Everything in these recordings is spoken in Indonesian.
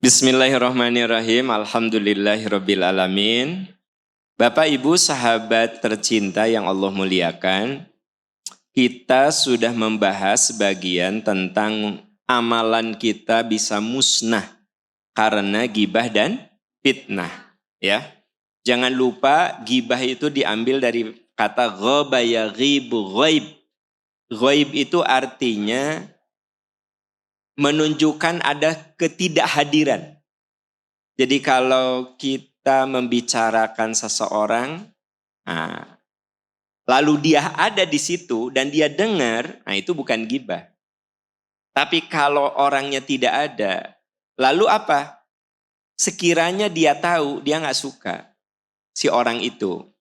Bismillahirrahmanirrahim. Alhamdulillahirrabbilalamin. Bapak Ibu sahabat tercinta yang Allah muliakan, kita sudah membahas sebagian tentang amalan kita bisa musnah karena gibah dan fitnah. Ya, jangan lupa gibah itu diambil dari kata ghaba yaghibu ghaib. Ghaib itu artinya menunjukkan ada ketidakhadiran. Jadi kalau kita membicarakan seseorang, lalu dia ada di situ dan dia dengar, itu bukan gibah. Tapi kalau orangnya tidak ada, lalu apa? Sekiranya dia tahu, dia nggak suka si orang itu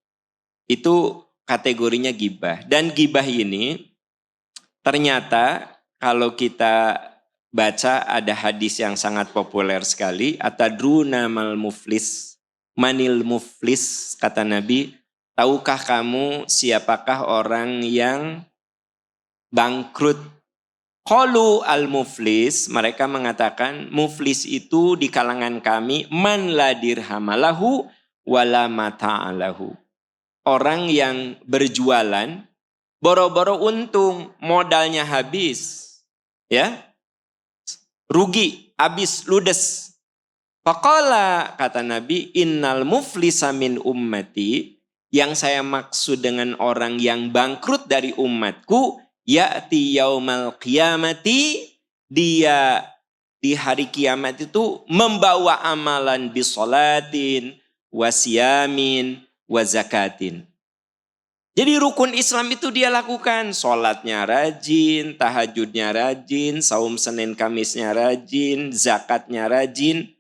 kategorinya gibah. Dan gibah ini ternyata kalau kita baca ada hadis yang sangat populer sekali. Atadruna mal muflis, manil muflis, kata Nabi. Tahukah kamu siapakah orang yang bangkrut? Qalu al muflis, mereka mengatakan muflis itu di kalangan kami man la dirhamalahu wala mata'alahu. Orang yang berjualan boro-boro untung, modalnya habis. Ya, rugi, habis, ludes. Faqala, kata Nabi, innal muflisa min ummati, yang saya maksud dengan orang yang bangkrut dari umatku, ya'ti yaumal qiyamati, dia di hari kiamat itu membawa amalan bisolatin, wasiyamin, wazakatin. Jadi rukun Islam itu dia lakukan. Sholatnya rajin, tahajudnya rajin, saum Senin Kamisnya rajin, zakatnya rajin.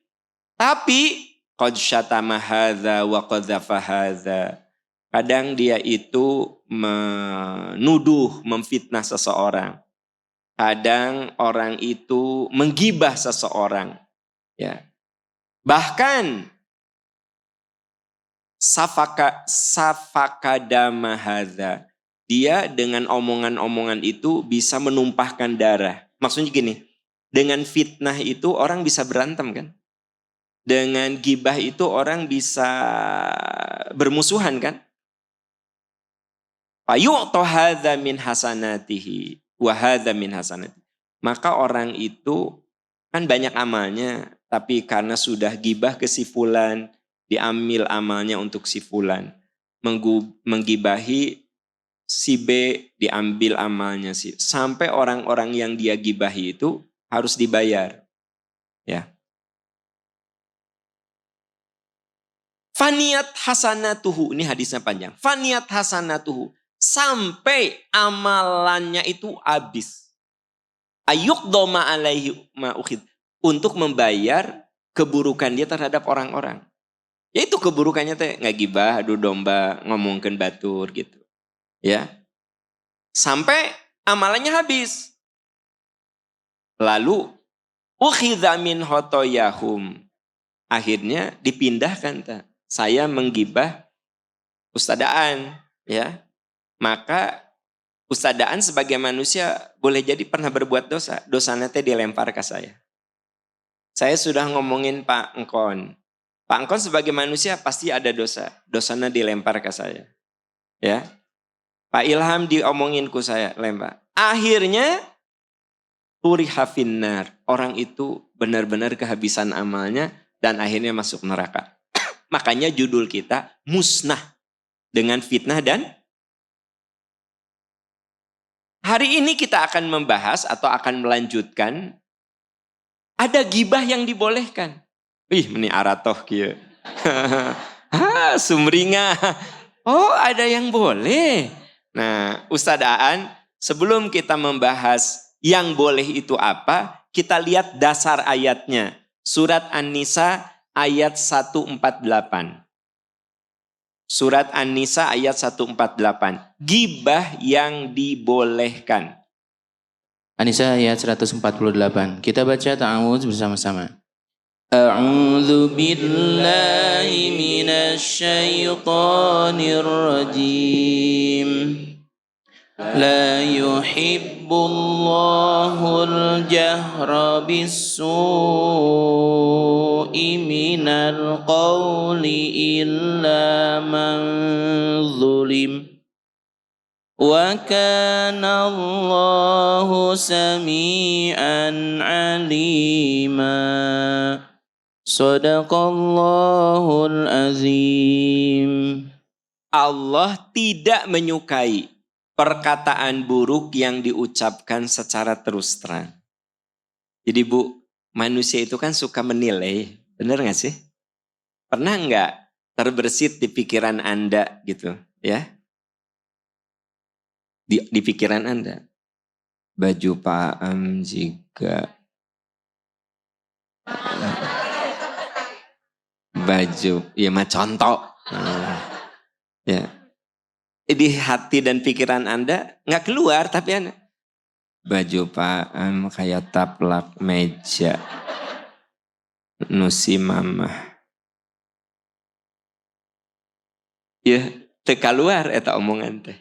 Tapi qad syatama hadza wa qadzafa hadza. Kadang dia itu menuduh, memfitnah seseorang. Kadang orang itu menggibah seseorang. Ya. Bahkan safaka dama hadza. Dia dengan omongan-omongan itu bisa menumpahkan darah. Maksudnya gini, dengan fitnah itu orang bisa berantem kan? Dengan gibah itu orang bisa bermusuhan kan? Fayu'ta hadza min hasanatihi wa hadza min hasanatihi. Maka orang itu kan banyak amalnya, tapi karena sudah gibah ke si fulan, diambil amalnya untuk si fulan. Menggibahi si B, diambil amalnya si. Sampai orang-orang yang dia gibahi itu harus dibayar. Ya. Faniyat hasanatuhu, ini hadisnya panjang. Faniyat hasanatuhu, sampai amalannya itu habis. Ayuqdoma alaihi ma'ukhid, untuk membayar keburukan dia terhadap orang-orang. Ya itu keburukannya teh ngagibah, adu domba, ngomongkeun batur gitu. Ya. Sampai amalannya habis. Lalu ukhidza min khotoyahum. Akhirnya dipindahkan teh. Saya menggibah ustadaan, ya. Maka ustadaan sebagai manusia boleh jadi pernah berbuat dosa. Dosanya teh dilempar ke saya. Saya sudah ngomongin Pak Engkon. Pak Engkon sebagai manusia pasti ada dosa. Dosanya dilempar ke saya. Ya. Pak Ilham diomongin ku saya, lempar. Akhirnya uriha finnar. Orang itu benar-benar kehabisan amalnya dan akhirnya masuk neraka. Makanya judul kita musnah dengan fitnah dan hari ini kita akan membahas atau akan melanjutkan ada gibah yang dibolehkan. Ini aratoh kieu. Sumringa. Oh, ada yang boleh. Nah, Ustadz Aan, sebelum kita membahas yang boleh itu apa, kita lihat dasar ayatnya. Surat An-Nisa ayat 148. Surat An-Nisa ayat 148. Gibah yang dibolehkan. An-Nisa ayat 148. Kita baca ta'awudz bersama-sama. A'udzu billahi minasy syaithanir rajim. La yuhibbu yuhibbullahu al-jahra bis-su'i minal qawli illa man zulim. Wa kana Allahu sami'an alima. Sadaqallahul azim. Allah tidak menyukai perkataan buruk yang diucapkan secara terus terang. Jadi Bu, manusia itu kan suka menilai, benar gak sih? Pernah nggak terbersit di pikiran Anda gitu ya? Di pikiran Anda. Baju Pak Am jika baju, ya mah contoh. Ya. Di hati dan pikiran Anda nggak keluar, tapi Anda baju Pak Am kayak taplak meja nusi mama. Ya, teka luar eta omongan teh.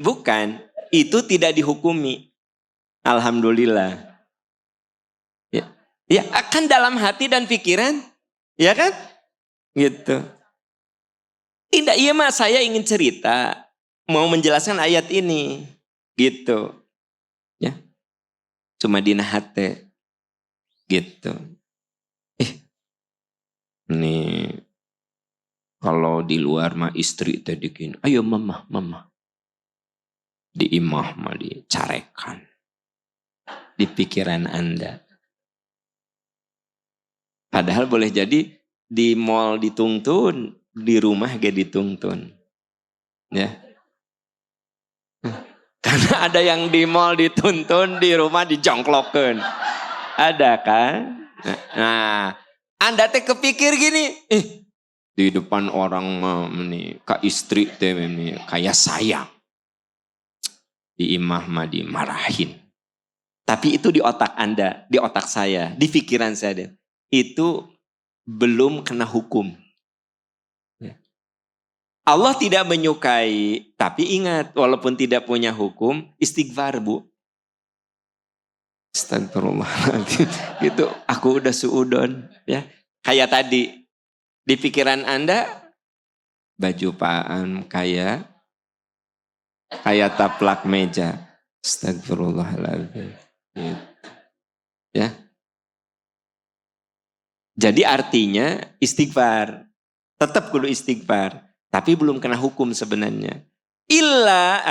Bukan, itu tidak dihukumi. Alhamdulillah. Ya, akan dalam hati dan pikiran, ya kan? Gitu. Tidak, iya mah saya ingin cerita, mau menjelaskan ayat ini, gitu. Ya, cuma dina hati, gitu. Nih, kalau di luar mah istri tadi gini, ayo mama. Di imah mah dicarekan. Di pikiran Anda. Padahal boleh jadi di mall dituntun, di rumah gak dituntun. Ya. Karena ada yang di mall dituntun, di rumah dijongklokeun. Ada kan? Nah, Anda teh kepikir gini, di depan orang mah nih, ka istri teh nih kayak sayang. Di imah mah dimarahin. Tapi itu di otak Anda, di otak saya, di pikiran saya. Itu belum kena hukum. Allah tidak menyukai, tapi ingat, walaupun tidak punya hukum, istighfar Bu. Astagfirullahaladzim. Gitu, aku udah suudon. Ya. Kayak tadi, di pikiran Anda, baju Paan kayak taplak meja. Astagfirullahaladzim. Gitu. Ya. Jadi artinya istighfar. Tetap kudu istighfar. Tapi belum kena hukum sebenarnya. Illa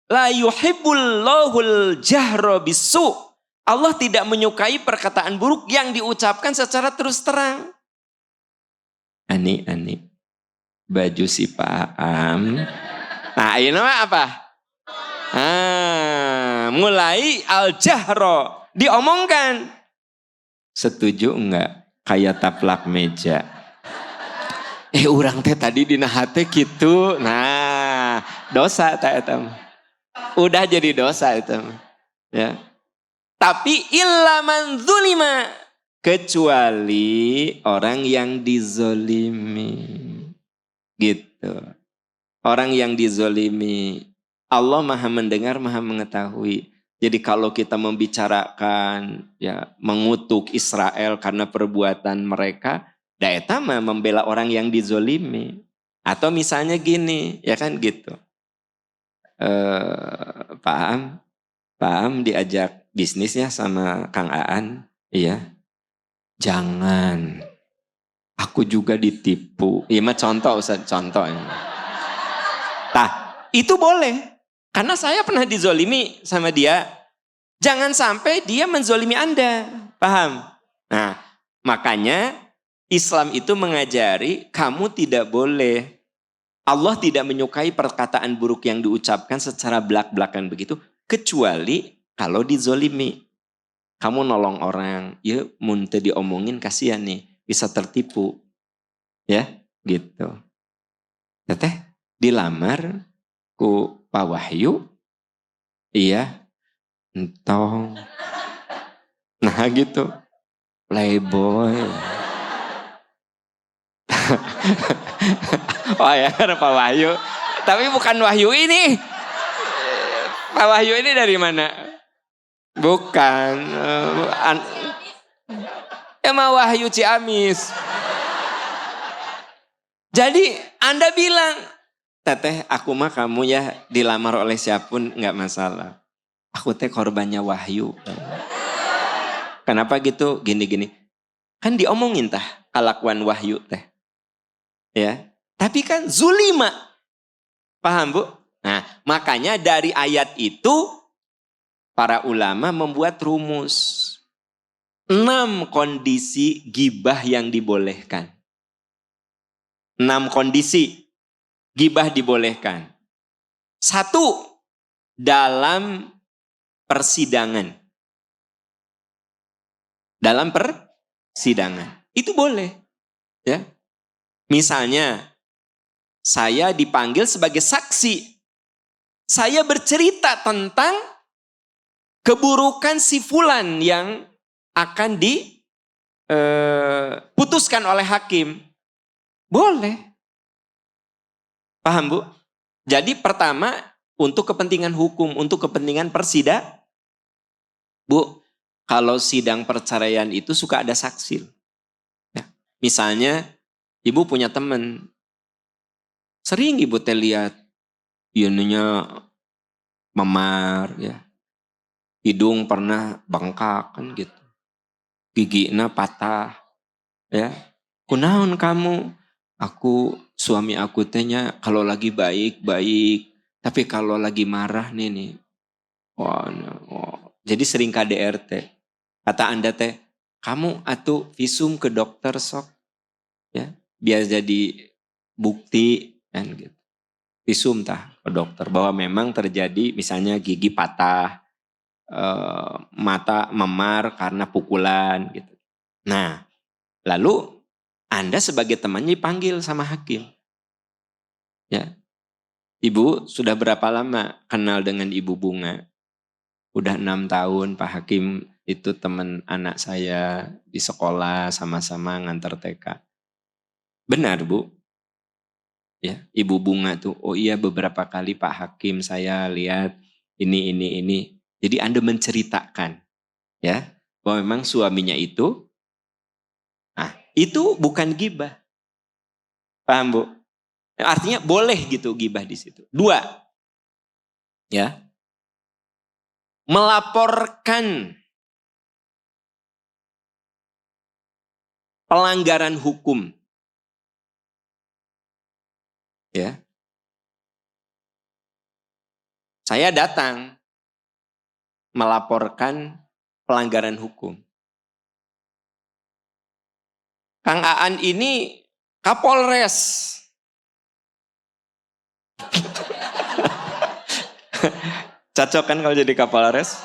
la yuhibbullahul jahra bisu. Allah tidak menyukai perkataan buruk yang diucapkan secara terus terang. Ani. Baju si Pak Am. Nah ini apa? Mulai al-jahro. Diomongkan. Setuju enggak? Kayak taplak meja. Urang teh tadi dina hate gitu. Nah, dosa tak etam. Udah jadi dosa etam. Ya. Tapi illa man zulima, kecuali orang yang dizolimi. Gitu. Orang yang dizolimi. Allah Maha mendengar, Maha mengetahui. Jadi kalau kita membicarakan, ya, mengutuk Israel karena perbuatan mereka, daeta mah membela orang yang dizolimi. Atau misalnya gini, ya kan gitu. Pak Am diajak bisnisnya sama Kang Aan, iya. Jangan, aku juga ditipu. Iya mah contoh Ustaz, contoh. Nah, itu boleh. Karena saya pernah dizolimi sama dia. Jangan sampai dia menzolimi Anda. Paham? Nah, makanya Islam itu mengajari kamu tidak boleh. Allah tidak menyukai perkataan buruk yang diucapkan secara belak-belakan begitu. Kecuali kalau dizolimi. Kamu nolong orang. Ya muntah diomongin kasihan nih. Bisa tertipu. Ya gitu. Teteh dilamar ku Pak Wahyu. Iya. Entong. Nah gitu. Playboy. Oh ya Pak Wahyu. Tapi bukan Wahyu ini. Pak Wahyu ini dari mana? Bukan. Emang Wahyu Ciamis. Jadi Anda bilang, teteh aku mah kamu ya dilamar oleh siapapun nggak masalah. Aku teh korbannya Wahyu. Kenapa gitu? Gini-gini. Kan diomongin tah kelakuan Wahyu teh. Ya. Tapi kan zulima. Paham Bu? Nah makanya dari ayat itu para ulama membuat rumus. 6 kondisi gibah yang dibolehkan. 6 kondisi gibah dibolehkan. 1, dalam persidangan. Dalam persidangan. Itu boleh. Ya. Misalnya, saya dipanggil sebagai saksi. Saya bercerita tentang keburukan si fulan yang akan diputuskan oleh hakim. Boleh. Paham Bu? Jadi pertama untuk kepentingan hukum, untuk kepentingan persidangan. Bu, kalau sidang perceraian itu suka ada saksi. Ya. Misalnya ibu punya teman. Sering ibu teh lihat ieunya memar ya. Hidung pernah bengkak kan gitu. Giginya patah. Ya. Kunaon kamu? Suami aku tehnya kalau lagi baik. Tapi kalau lagi marah nih. Jadi sering KDRT. Kata Anda teh, kamu atuh visum ke dokter sok. Ya, biar jadi bukti kan gitu. Visum tah ke dokter bahwa memang terjadi misalnya gigi patah, mata memar karena pukulan gitu. Nah, lalu Anda sebagai temannya dipanggil sama hakim. Ya. Ibu sudah berapa lama kenal dengan Ibu Bunga? Udah 6 tahun Pak Hakim itu teman anak saya di sekolah sama-sama ngantar TK. Benar Bu? Ya, Ibu Bunga tuh, oh iya beberapa kali Pak Hakim saya lihat ini. Jadi Anda menceritakan ya bahwa memang suaminya itu, nah itu bukan gibah. Paham Bu? Artinya boleh gitu gibah di situ. 2, ya, melaporkan pelanggaran hukum. Ya. Saya datang melaporkan pelanggaran hukum. Kang Aan ini Kapolres. Cocok kan kalau jadi Kapolres?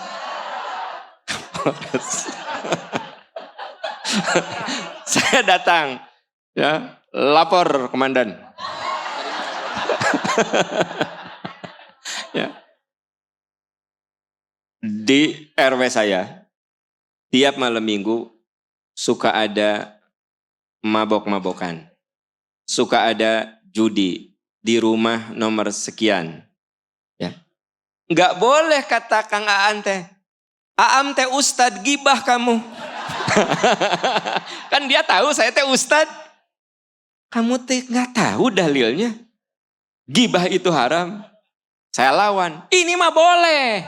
Kapolres. Saya datang, ya, lapor komandan. Ya. Di RW saya, tiap malam minggu suka ada mabok-mabokan. Suka ada judi di rumah nomor sekian. Ya. Nggak boleh kata Kang Aan teh. Aam teh ustad gibah kamu. Kan dia tahu saya teh ustad. Kamu teh nggak tahu dalilnya. Gibah itu haram. Saya lawan. Ini mah boleh.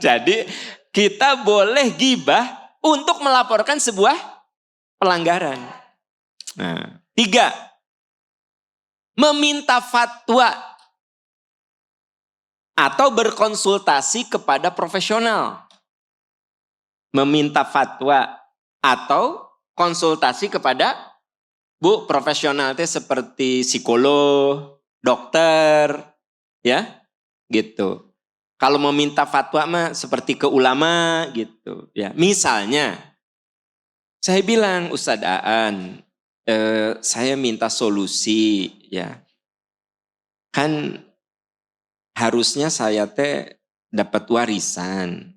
Jadi kita boleh gibah untuk melaporkan sebuah pelanggaran. Nah, 3. Meminta fatwa atau berkonsultasi kepada profesional. Meminta fatwa atau konsultasi kepada Bu profesional teh seperti psikolog, dokter, ya, gitu. Kalau meminta fatwa mah seperti ke ulama gitu, ya. Misalnya, saya bilang Ustadz Aan, saya minta solusi, ya. Kan harusnya saya teh dapat warisan.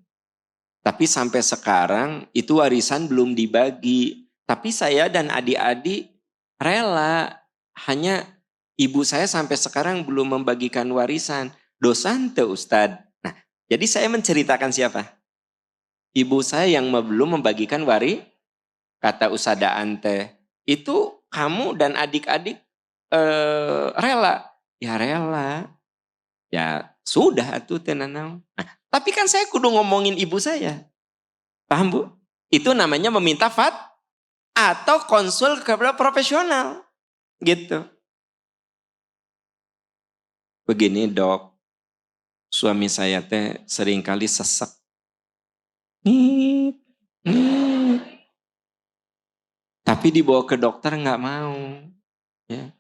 Tapi sampai sekarang itu warisan belum dibagi. Tapi saya dan adik-adik rela. Hanya ibu saya sampai sekarang belum membagikan warisan. dosa ente Ustad. Nah, jadi saya menceritakan siapa? Ibu saya yang belum membagikan kata usada ante. Itu kamu dan adik-adik rela. Ya rela. Ya sudah atuh tenanau. Nah, tapi kan saya kudu ngomongin ibu saya. Paham Bu? Itu namanya meminta atau konsul kepada profesional. Gitu. Begini dok, suami saya teh seringkali sesek. Nih. Tapi dibawa ke dokter nggak mau. Ya.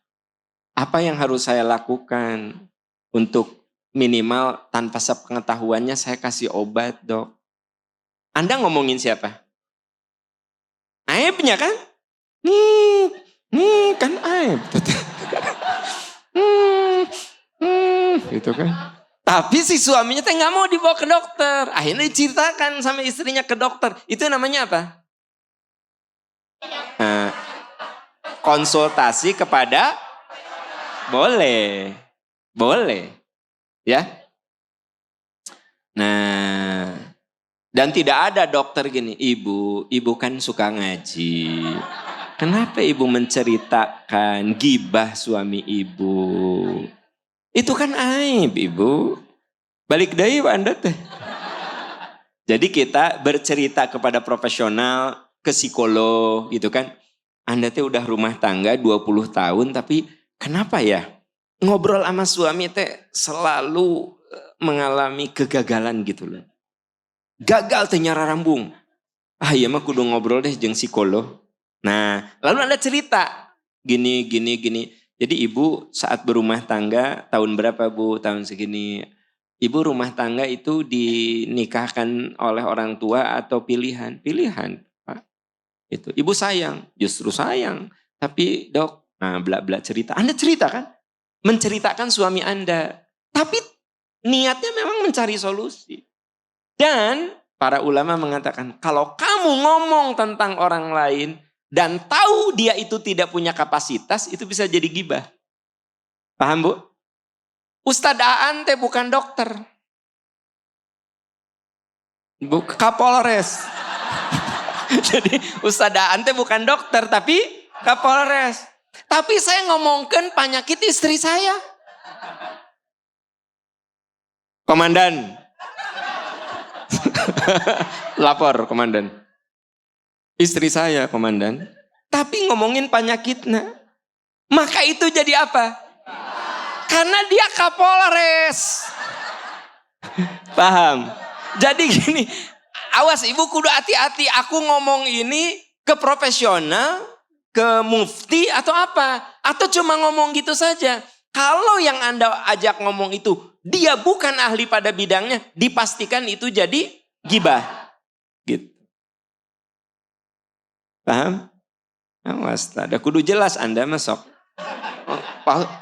Apa yang harus saya lakukan untuk minimal tanpa sepengetahuannya saya kasih obat dok. Anda ngomongin siapa? Aibnya kan? Nih kan aib. Gitu kan. Tapi si suaminya teh nggak mau dibawa ke dokter. Akhirnya diceritakan sama istrinya ke dokter. Itu namanya apa? Konsultasi kepada boleh. Ya. Nah, dan tidak ada dokter gini, ibu kan suka ngaji. Kenapa ibu menceritakan gibah suami ibu? Itu kan aib ibu. Balik deui Anda teh. Jadi kita bercerita kepada profesional, ke psikolog gitu kan. Anda teh udah rumah tangga 20 tahun tapi kenapa ya? Ngobrol sama suami teh selalu mengalami kegagalan gitu loh. Gagal teh nyara rambung. Iya mah kudu ngobrol deh jeung psikolog. Nah, lalu Anda cerita gini. Jadi ibu saat berumah tangga tahun berapa Bu? Tahun segini. Ibu rumah tangga itu dinikahkan oleh orang tua atau pilihan? Pilihan, Pak. Itu. Ibu sayang, justru sayang. Tapi dok, nah bla-bla cerita. Anda cerita kan? Menceritakan suami Anda. Tapi niatnya memang mencari solusi. Dan para ulama mengatakan, kalau kamu ngomong tentang orang lain dan tahu dia itu tidak punya kapasitas, itu bisa jadi gibah. Paham Bu? Ustadz Aan teh bukan dokter. Kapolres. Jadi Ustadz Aan teh bukan dokter tapi Kapolres. Tapi saya ngomongkan penyakit istri saya. Komandan. Lapor komandan. Istri saya komandan. Tapi ngomongin penyakitnya. Maka itu jadi apa? Karena dia Kapolres. Paham? Jadi gini, awas ibu kudu hati-hati. Aku ngomong ini ke profesional, ke mufti atau apa? Atau cuma ngomong gitu saja. Kalau yang Anda ajak ngomong itu, dia bukan ahli pada bidangnya, dipastikan itu jadi gibah. Gitu. Paham? Awas, ada kudu jelas Anda masuk.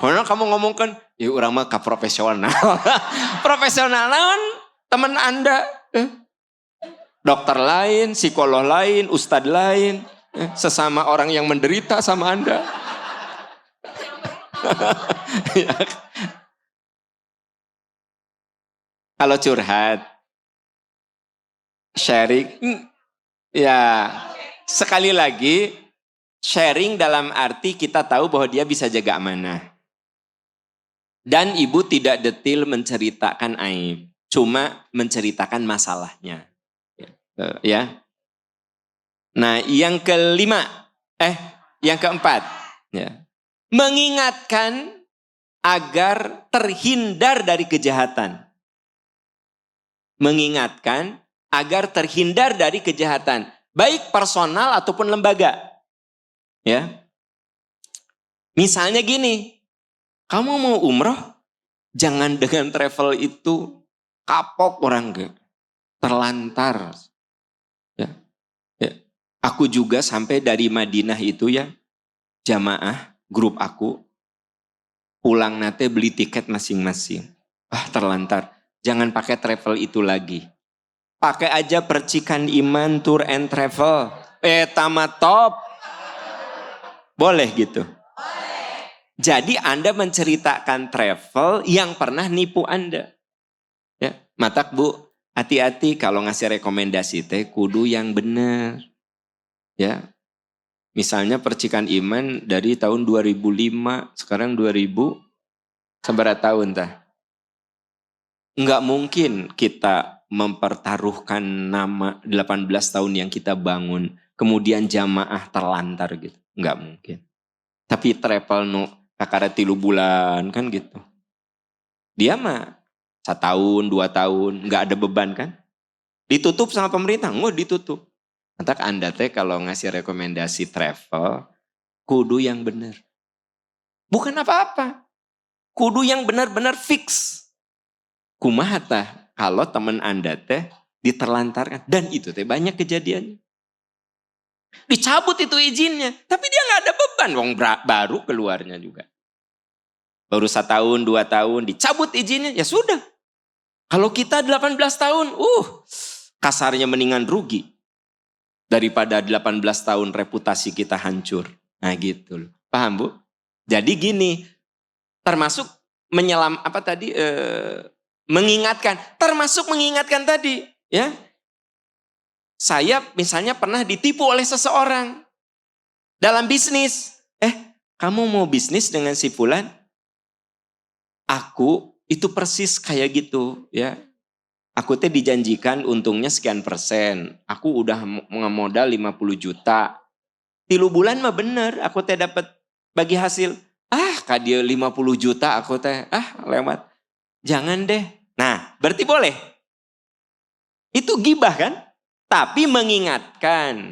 Karena kamu ngomongkan, ya orang mah profesional. Profesional naon teman Anda. Dokter lain, psikolog lain, ustadz lain. Sesama orang yang menderita sama Anda. Kalau curhat, sharing, ya sekali lagi, sharing dalam arti kita tahu bahwa dia bisa jaga amanah. Dan ibu tidak detil menceritakan aib. Cuma menceritakan masalahnya. Ya. Nah yang yang keempat. Ya. Mengingatkan agar terhindar dari kejahatan. Mengingatkan agar terhindar dari kejahatan. Baik personal ataupun lembaga. Ya, misalnya gini, kamu mau umroh, jangan dengan travel itu kapok orang terlantar. Ya, aku juga sampai dari Madinah itu ya, jamaah grup aku pulang nate beli tiket masing-masing. Terlantar, jangan pakai travel itu lagi. Pakai aja Percikan Iman Tour and Travel. Tamat top. Boleh gitu? Boleh. Jadi Anda menceritakan travel yang pernah nipu Anda. Matak Bu, hati-hati kalau ngasih rekomendasi teh kudu yang benar. Ya. Misalnya percikan iman dari tahun 2005, sekarang 2000, seberapa tahun tah? Enggak mungkin kita mempertaruhkan nama 18 tahun yang kita bangun, kemudian jamaah terlantar gitu. Enggak mungkin. Tapi travel no kakara 3 bulan kan gitu. Dia mah 1 tahun, 2 tahun, enggak ada beban kan. Ditutup sama pemerintah, enggak ditutup. Nanti Anda teh kalau ngasih rekomendasi travel, kudu yang benar. Bukan apa-apa. Kudu yang benar-benar fix. Kumaha tah kalau teman Anda teh diterlantarkan. Dan itu teh banyak kejadiannya. Dicabut itu izinnya. Tapi dia gak ada beban. Wong baru keluarnya juga. Baru 1 tahun, 2 tahun dicabut izinnya. Ya sudah. Kalau kita 18 tahun. Kasarnya mendingan rugi. Daripada 18 tahun reputasi kita hancur. Nah gitu loh. Paham Bu? Jadi gini. Termasuk mengingatkan. Termasuk mengingatkan tadi. Ya. Saya misalnya pernah ditipu oleh seseorang. Dalam bisnis. Kamu mau bisnis dengan si fulan? Aku itu persis kayak gitu. Ya. Aku teh dijanjikan untungnya sekian persen. Aku udah ngemodal 50 juta. 3 bulan mah bener. Aku teh dapat bagi hasil. Kak dia 50 juta aku teh. Lewat. Jangan deh. Nah berarti boleh. Itu gibah kan? Tapi mengingatkan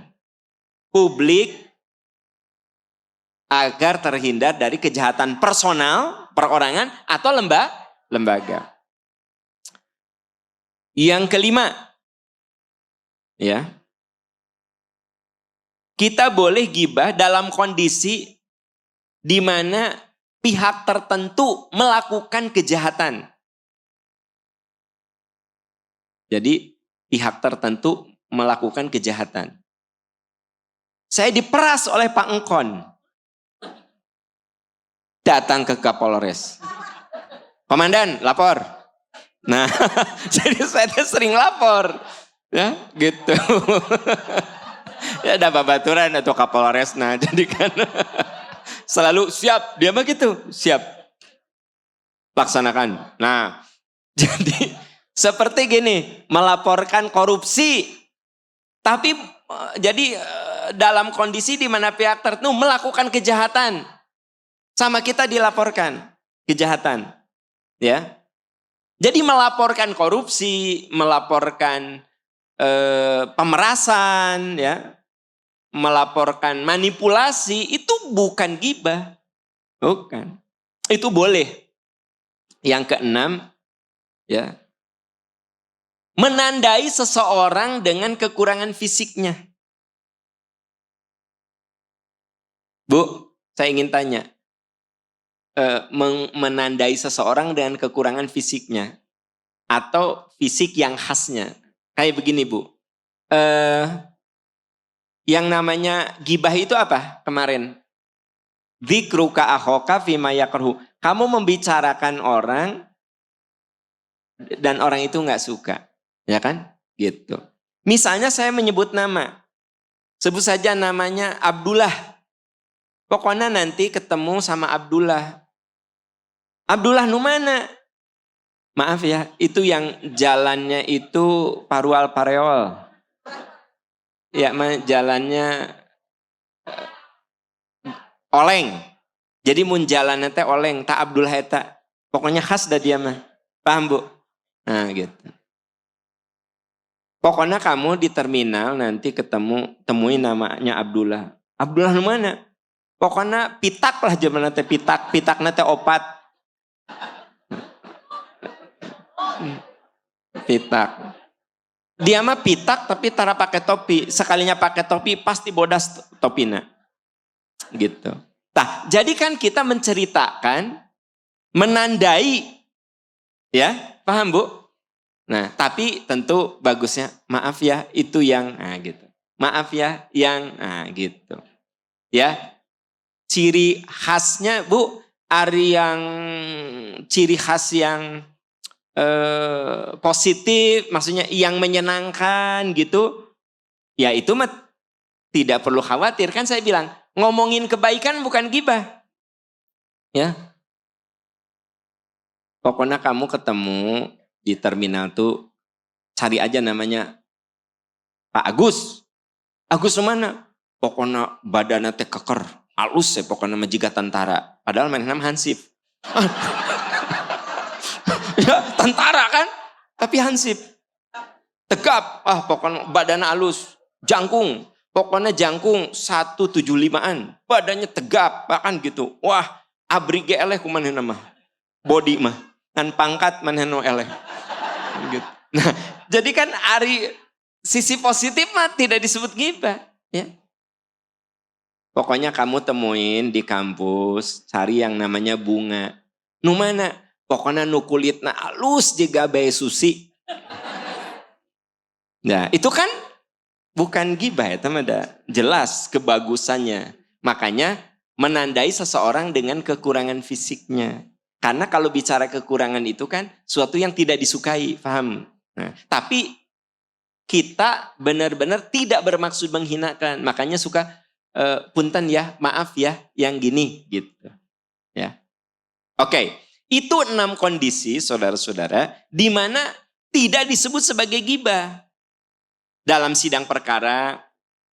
publik agar terhindar dari kejahatan personal, perorangan, atau lembaga. Yang kelima, ya, kita boleh gibah dalam kondisi di mana pihak tertentu melakukan kejahatan. Jadi pihak tertentu melakukan kejahatan. Saya diperas oleh Pak Engkon. Datang ke Kapolres. Komandan, lapor. Nah, jadi saya sering lapor. Ya, gitu. Ya ada babaturan atau Kapolres. Nah, jadi kan selalu siap. Dia mah gitu, siap. Laksanakan. Nah, jadi seperti gini, melaporkan korupsi. Tapi jadi dalam kondisi di mana pihak tertentu melakukan kejahatan. Sama kita dilaporkan kejahatan. Ya. Jadi melaporkan korupsi, melaporkan pemerasan, ya, melaporkan manipulasi itu bukan gibah, bukan. Itu boleh. Yang keenam, ya, menandai seseorang dengan kekurangan fisiknya. Bu, saya ingin tanya. Menandai seseorang dengan kekurangan fisiknya atau fisik yang khasnya. Kayak begini Bu, yang namanya gibah itu apa kemarin? Dzikruka akhoka fima yakrahu. Kamu membicarakan orang dan orang itu nggak suka, ya kan? Gitu. Misalnya saya menyebut nama, sebut saja namanya Abdullah. Pokoknya nanti ketemu sama Abdullah. Abdullah nu mana? Maaf ya, itu yang jalannya itu parual pareol. Ya, jalannya oleng. Jadi mun jalannya teh oleng, tak Abdullah eta. Pokoknya khas dah dia mah. Paham Bu? Nah gitu. Pokoknya kamu di terminal nanti temuin namanya Abdullah. Abdullah nu mana? Pokoknya pitak lah zaman teh pitak. Pitak teh opat. Pitak. Dia mah pitak tapi tara pakai topi. Sekalinya pakai topi pasti bodas topina. Gitu. Nah, jadi kan kita menceritakan, menandai, ya, paham Bu? Nah, tapi tentu bagusnya, maaf ya, itu yang, gitu. Maaf ya, yang, gitu. Ya, ciri khasnya Bu, ciri khas yang positif, maksudnya yang menyenangkan gitu, ya itu mah tidak perlu khawatir. Kan saya bilang, ngomongin kebaikan bukan gibah. Ya, pokoknya kamu ketemu di terminal tuh, cari aja namanya Pak Agus. Agus mana? Pokoknya badannya teh keker, halus ya pokoknya majiga tentara. Padahal main nama Hansip. Ya tentara kan, tapi Hansip. Tegap, pokoknya badannya halus, jangkung. Pokoknya jangkung 175-an, badannya tegap, bahkan gitu. Wah, abri ge eleh kumaneh nama. Body mah, kan pangkat maneh no eleh. Gitu. Nah, jadi kan sisi positif mah tidak disebut ghibah, ya. Pokoknya kamu temuin di kampus, cari yang namanya bunga. Nu mana? Pokoknya nu kulitna alus juga bae susi. Nah, itu kan bukan ghibah ya, teman. Jelas kebagusannya. Makanya menandai seseorang dengan kekurangan fisiknya. Karena kalau bicara kekurangan itu kan suatu yang tidak disukai, paham? Nah, tapi kita benar-benar tidak bermaksud menghinakan. Makanya suka punten ya, maaf ya, yang gini gitu. Ya. Oke, itu 6 kondisi saudara-saudara di mana tidak disebut sebagai ghibah. Dalam sidang perkara,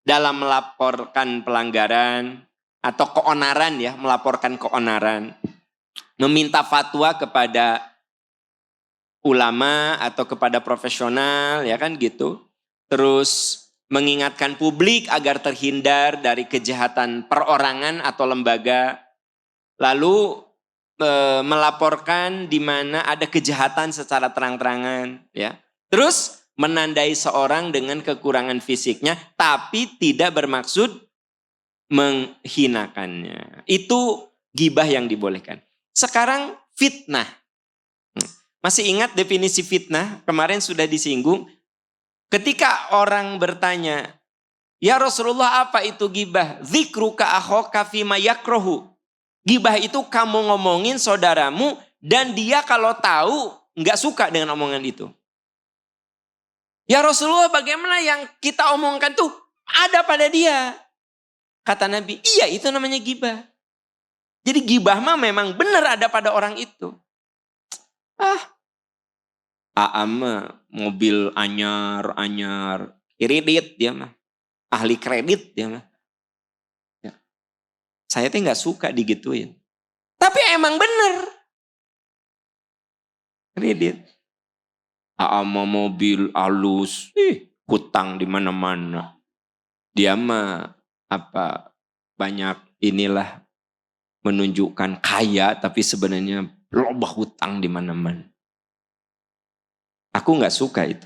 dalam melaporkan pelanggaran atau keonaran ya, melaporkan keonaran. Meminta fatwa kepada ulama atau kepada profesional ya kan gitu. Terus mengingatkan publik agar terhindar dari kejahatan perorangan atau lembaga. Lalu melaporkan di mana ada kejahatan secara terang-terangan ya. Terus menandai seorang dengan kekurangan fisiknya tapi tidak bermaksud menghinakannya. Itu ghibah yang dibolehkan. Sekarang fitnah. Masih ingat definisi fitnah? Kemarin sudah disinggung. Ketika orang bertanya, ya Rasulullah apa itu ghibah? Dzikruka akhaka fima yakrohu. Ghibah itu kamu ngomongin saudaramu dan dia kalau tahu nggak suka dengan omongan itu. Ya Rasulullah bagaimana yang kita omongkan tuh ada pada dia. Kata Nabi, iya itu namanya ghibah. Jadi ghibah mah memang benar ada pada orang itu. Mah mobil anyar, kredit dia mah. Ahli kredit dia mah. Ya. Saya tuh gak suka digituin. Tapi emang bener. Kredit. Mah mobil halus, hutang di mana-mana. Dia mah banyak inilah menunjukkan kaya tapi sebenarnya loba hutang di mana-mana. Aku gak suka itu,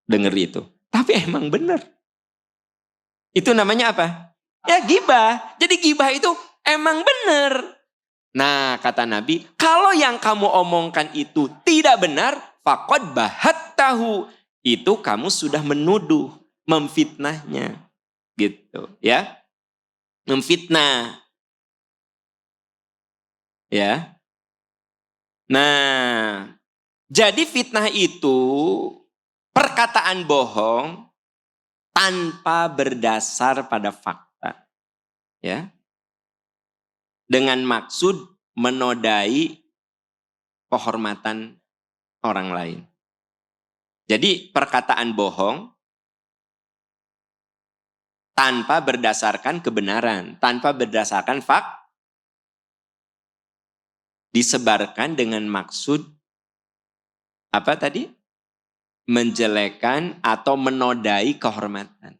denger itu. Tapi emang benar. Itu namanya apa? Ya ghibah. Jadi ghibah itu emang benar. Nah kata Nabi, kalau yang kamu omongkan itu tidak benar, faqad bahattahu. Itu kamu sudah menuduh, memfitnahnya. Gitu ya. Memfitnah. Ya. Nah, jadi fitnah itu perkataan bohong tanpa berdasar pada fakta. Ya. Dengan maksud menodai kehormatan orang lain. Jadi perkataan bohong tanpa berdasarkan kebenaran, tanpa berdasarkan fakta. Disebarkan dengan maksud apa tadi? Menjelekan atau menodai kehormatan.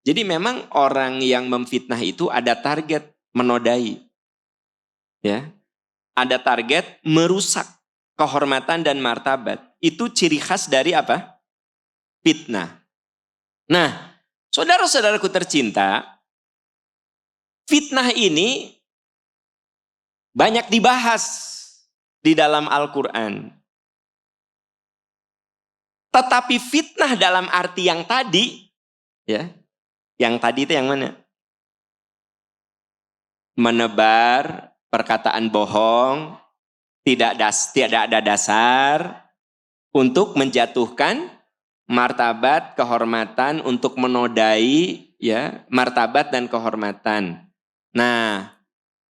Jadi memang orang yang memfitnah itu ada target menodai. Ya. Ada target merusak kehormatan dan martabat. Itu ciri khas dari apa? Fitnah. Nah, saudara-saudaraku tercinta, fitnah ini banyak dibahas di dalam Al-Quran. Tetapi fitnah dalam arti yang tadi, ya, yang tadi itu yang mana? Menebar perkataan bohong, tidak ada dasar, untuk menjatuhkan martabat, kehormatan, untuk menodai ya martabat dan kehormatan. Nah,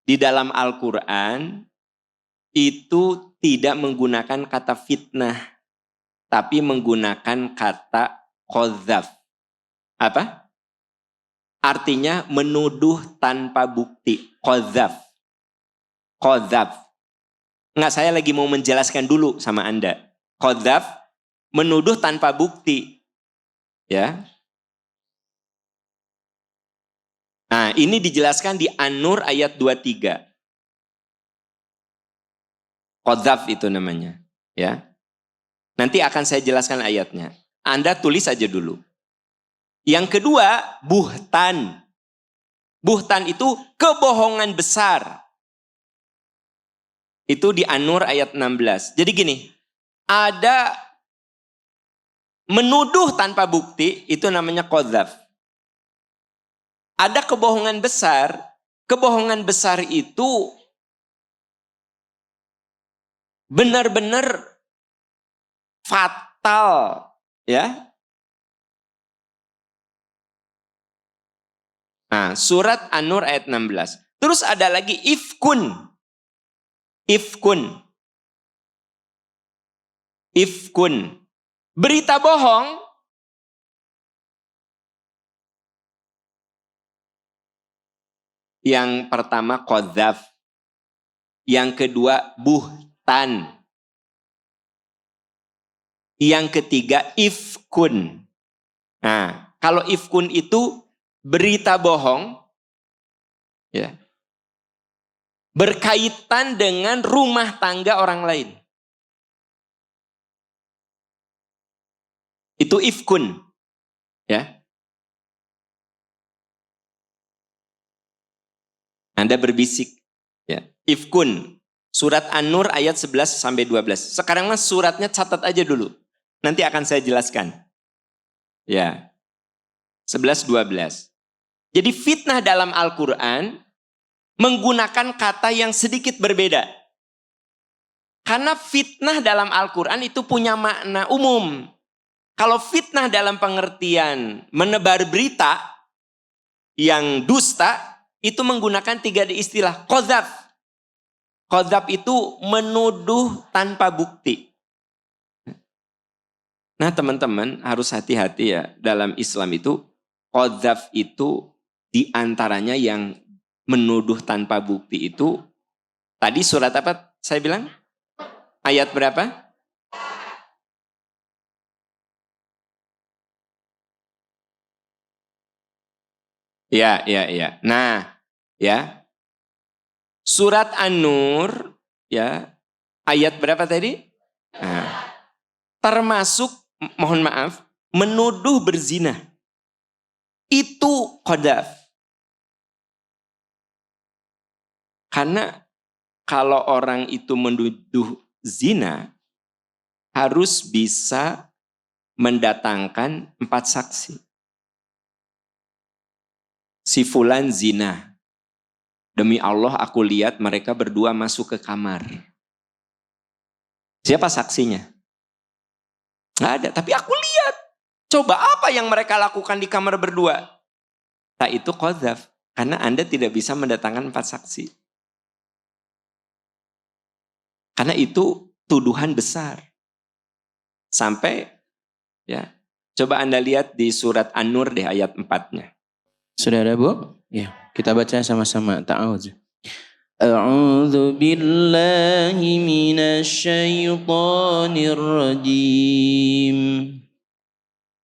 di dalam Al-Quran itu tidak menggunakan kata fitnah, tapi menggunakan kata qadzaf. Apa? Artinya menuduh tanpa bukti. Qadzaf. Qadzaf. Enggak, saya lagi mau menjelaskan dulu sama Anda. Qadzaf, menuduh tanpa bukti. Ya. Nah, ini dijelaskan di An-Nur ayat 23. Qadzaf itu namanya. Ya. Nanti akan saya jelaskan ayatnya. Anda tulis aja dulu. Yang kedua, buhtan. Buhtan itu kebohongan besar. Itu di An-Nur ayat 16. Jadi gini, ada menuduh tanpa bukti, itu namanya qadzaf. Ada kebohongan besar itu benar-benar fatal, ya. Nah, surat An-Nur ayat 16. Terus ada lagi ifkun. Ifkun. Ifkun. Berita bohong. Yang pertama qadzaf. Yang kedua buhtan. Yang ketiga ifkun. Nah, kalau ifkun itu berita bohong, ya, berkaitan dengan rumah tangga orang lain. Itu ifkun, ya. Anda berbisik, ya. Ifkun, surat An-Nur ayat 11 sampai 12. Sekarang mas suratnya catat aja dulu. Nanti akan saya jelaskan. Ya. 11 12. Jadi fitnah dalam Al-Quran menggunakan kata yang sedikit berbeda. Karena fitnah dalam Al-Quran itu punya makna umum. Kalau fitnah dalam pengertian menebar berita yang dusta, itu menggunakan 3 istilah. Qadzaf. Qadzaf itu menuduh tanpa bukti. Nah teman-teman harus hati-hati ya dalam Islam itu. Qadzaf itu diantaranya yang menuduh tanpa bukti itu. Tadi surat apa saya bilang? Ayat berapa? Ya. Nah, ya. Surat An-Nur, ya. Ayat berapa tadi? Nah, termasuk, mohon maaf, menuduh berzina. Itu qadzaf. Karena kalau orang itu menuduh zina, harus bisa mendatangkan 4 saksi. Si fulan zina. Demi Allah aku lihat mereka berdua masuk ke kamar. Siapa saksinya? Nggak ada, tapi aku lihat. Coba apa yang mereka lakukan di kamar berdua? Tak itu qadzaf. Karena Anda tidak bisa mendatangkan 4 saksi. Karena itu tuduhan besar. Sampai, ya, coba Anda lihat di surat An-Nur deh ayat 4-nya. Sudah ada Bu? Ya, kita baca sama-sama. Ta'awudz. A'udzu billahi minasyaitonir rajim.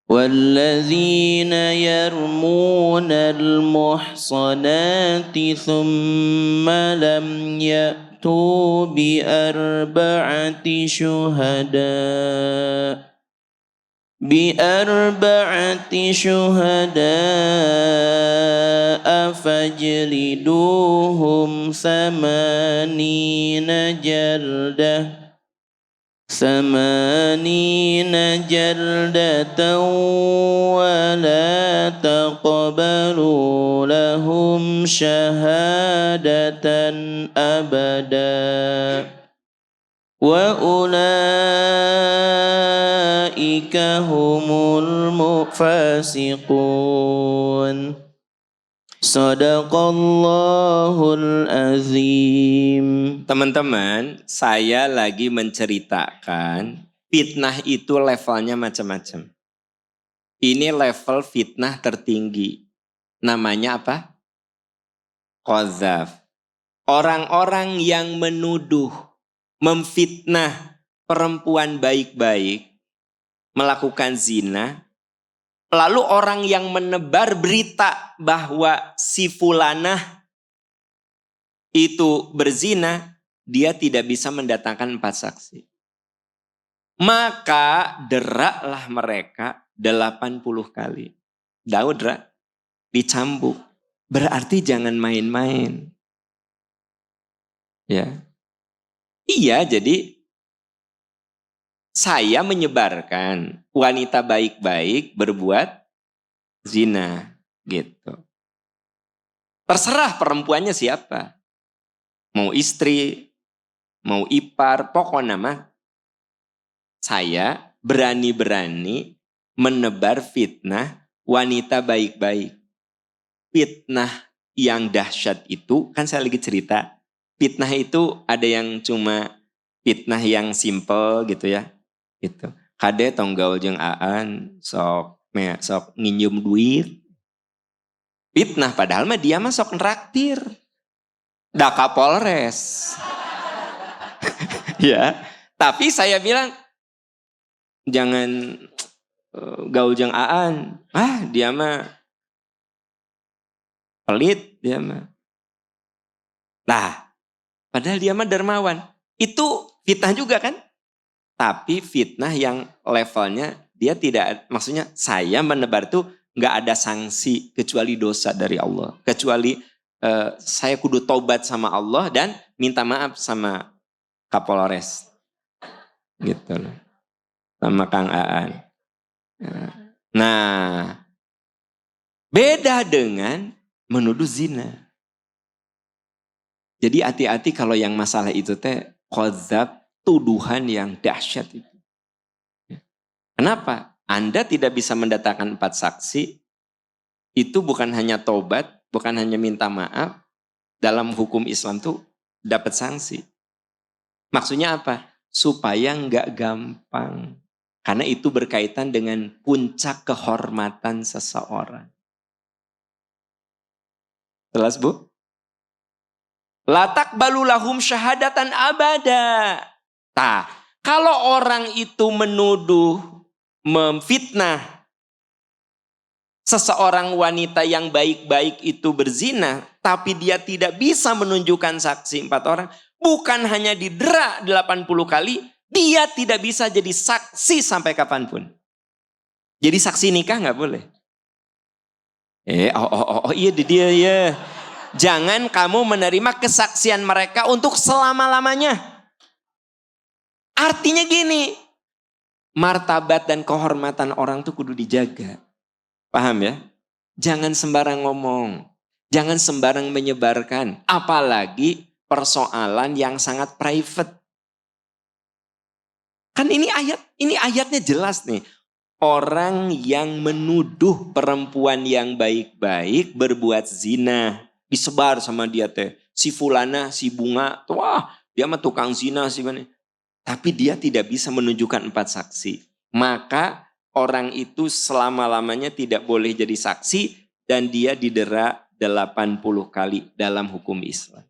والذين يرمون المحصنات ثم لم يأتوا بأربعة شهداء فاجلدوهم 80 جلدة ولا تقبلوا لهم شهادة أبدا وأولئك Ulaika humul fasiqun. Sadaqallahul azim. Teman-teman, saya lagi menceritakan fitnah itu levelnya macam-macam. Ini level fitnah tertinggi. Namanya apa? Qadzaf. Orang-orang yang menuduh, memfitnah perempuan baik-baik, melakukan zina. Lalu orang yang menebar berita bahwa si fulanah itu berzina, dia tidak bisa mendatangkan 4 saksi. Maka deraklah mereka 80 kali. Daud dicambuk. Berarti jangan main-main. Ya. Iya, jadi saya menyebarkan wanita baik-baik berbuat zina gitu. Terserah perempuannya siapa. Mau istri, mau ipar, pokoknya mah saya berani-berani menebar fitnah wanita baik-baik. Fitnah yang dahsyat itu, kan saya lagi cerita, fitnah itu ada yang cuma fitnah yang simple gitu ya. Gitu. Kade tonggaul jeung aan sok nginjum duit. Fitnah padahal mah dia mah sok nraktir. Da Kapolres. Ya, tapi saya bilang jangan gaul jeung aan. Dia mah pelit dia mah. Nah, padahal dia mah dermawan. Itu fitnah juga kan? Tapi fitnah yang levelnya dia tidak, maksudnya saya menebar tuh nggak ada sanksi kecuali dosa dari Allah. Kecuali saya kudu taubat sama Allah dan minta maaf sama Kapolres. Gitu loh. Sama Kang Aan. Nah, beda dengan menuduh zina. Jadi hati-hati kalau yang masalah itu teh qadzab, tuduhan yang dahsyat itu. Kenapa? Anda tidak bisa mendatangkan 4 saksi, itu bukan hanya tobat, bukan hanya minta maaf, dalam hukum Islam tuh dapat sanksi. Maksudnya apa? Supaya nggak gampang. Karena itu berkaitan dengan puncak kehormatan seseorang. Jelas Bu? Latak balulahum syahadatan abada. Kalau orang itu menuduh, memfitnah seseorang wanita yang baik-baik itu berzina, tapi dia tidak bisa menunjukkan saksi 4 orang, bukan hanya didera 80 kali, dia tidak bisa jadi saksi sampai kapanpun. Jadi saksi nikah nggak boleh. Iya dia ya. Jangan kamu menerima kesaksian mereka untuk selama-lamanya. Artinya gini, martabat dan kehormatan orang tuh kudu dijaga. Paham ya? Jangan sembarang ngomong. Jangan sembarang menyebarkan. Apalagi persoalan yang sangat private. Kan ini ayatnya jelas nih. Orang yang menuduh perempuan yang baik-baik berbuat zina. Disebar sama dia teh. Si fulana, si bunga. Wah, dia mah tukang zina sih. Tapi dia tidak bisa menunjukkan 4 saksi. Maka orang itu selama-lamanya tidak boleh jadi saksi dan dia didera 80 kali dalam hukum Islam.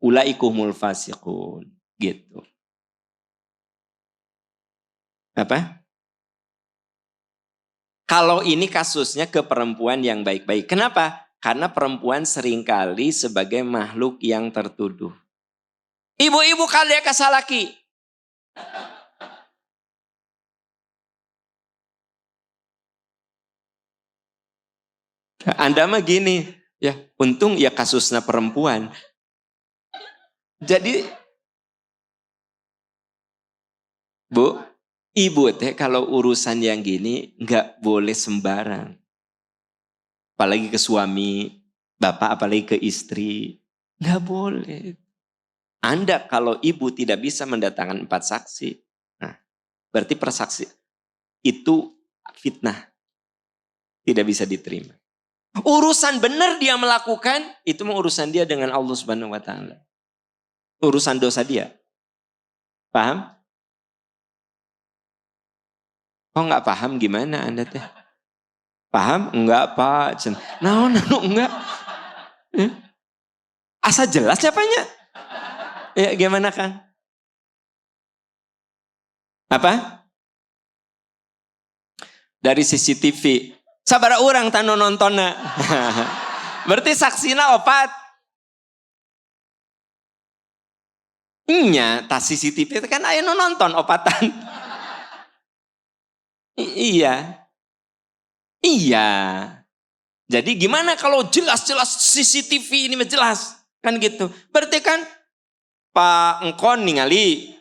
Ulaikumul fasiqun. Gitu. Apa? Kalau ini kasusnya ke perempuan yang baik-baik. Kenapa? Karena perempuan seringkali sebagai makhluk yang tertuduh. Ibu-ibu kalian kasalaki. Anda mah gini, ya untung ya kasusnya perempuan. Jadi, Bu, ibu teh kalau urusan yang gini nggak boleh sembarang. Apalagi ke suami, bapak apalagi ke istri, nggak boleh. Anda kalau ibu tidak bisa mendatangkan 4 saksi, nah berarti itu fitnah. Tidak bisa diterima. Urusan benar dia melakukan, itu mah urusan dia dengan Allah Subhanahu wa taala. Urusan dosa dia. Paham? Kok nggak paham gimana Anda teh? Paham? Enggak, Pak. Nah, enggak. Asa jelas siapanya? Ya, gimana, Kang? Apa? Dari CCTV. Sabar orang tanu nontonnya. Berarti saksina opat. Iya, tas CCTV itu kan ayo nonton opatan. Iya. Iya. Jadi gimana kalau jelas-jelas CCTV ini jelas? Kan gitu. Berarti kan Pak Engkon ningali.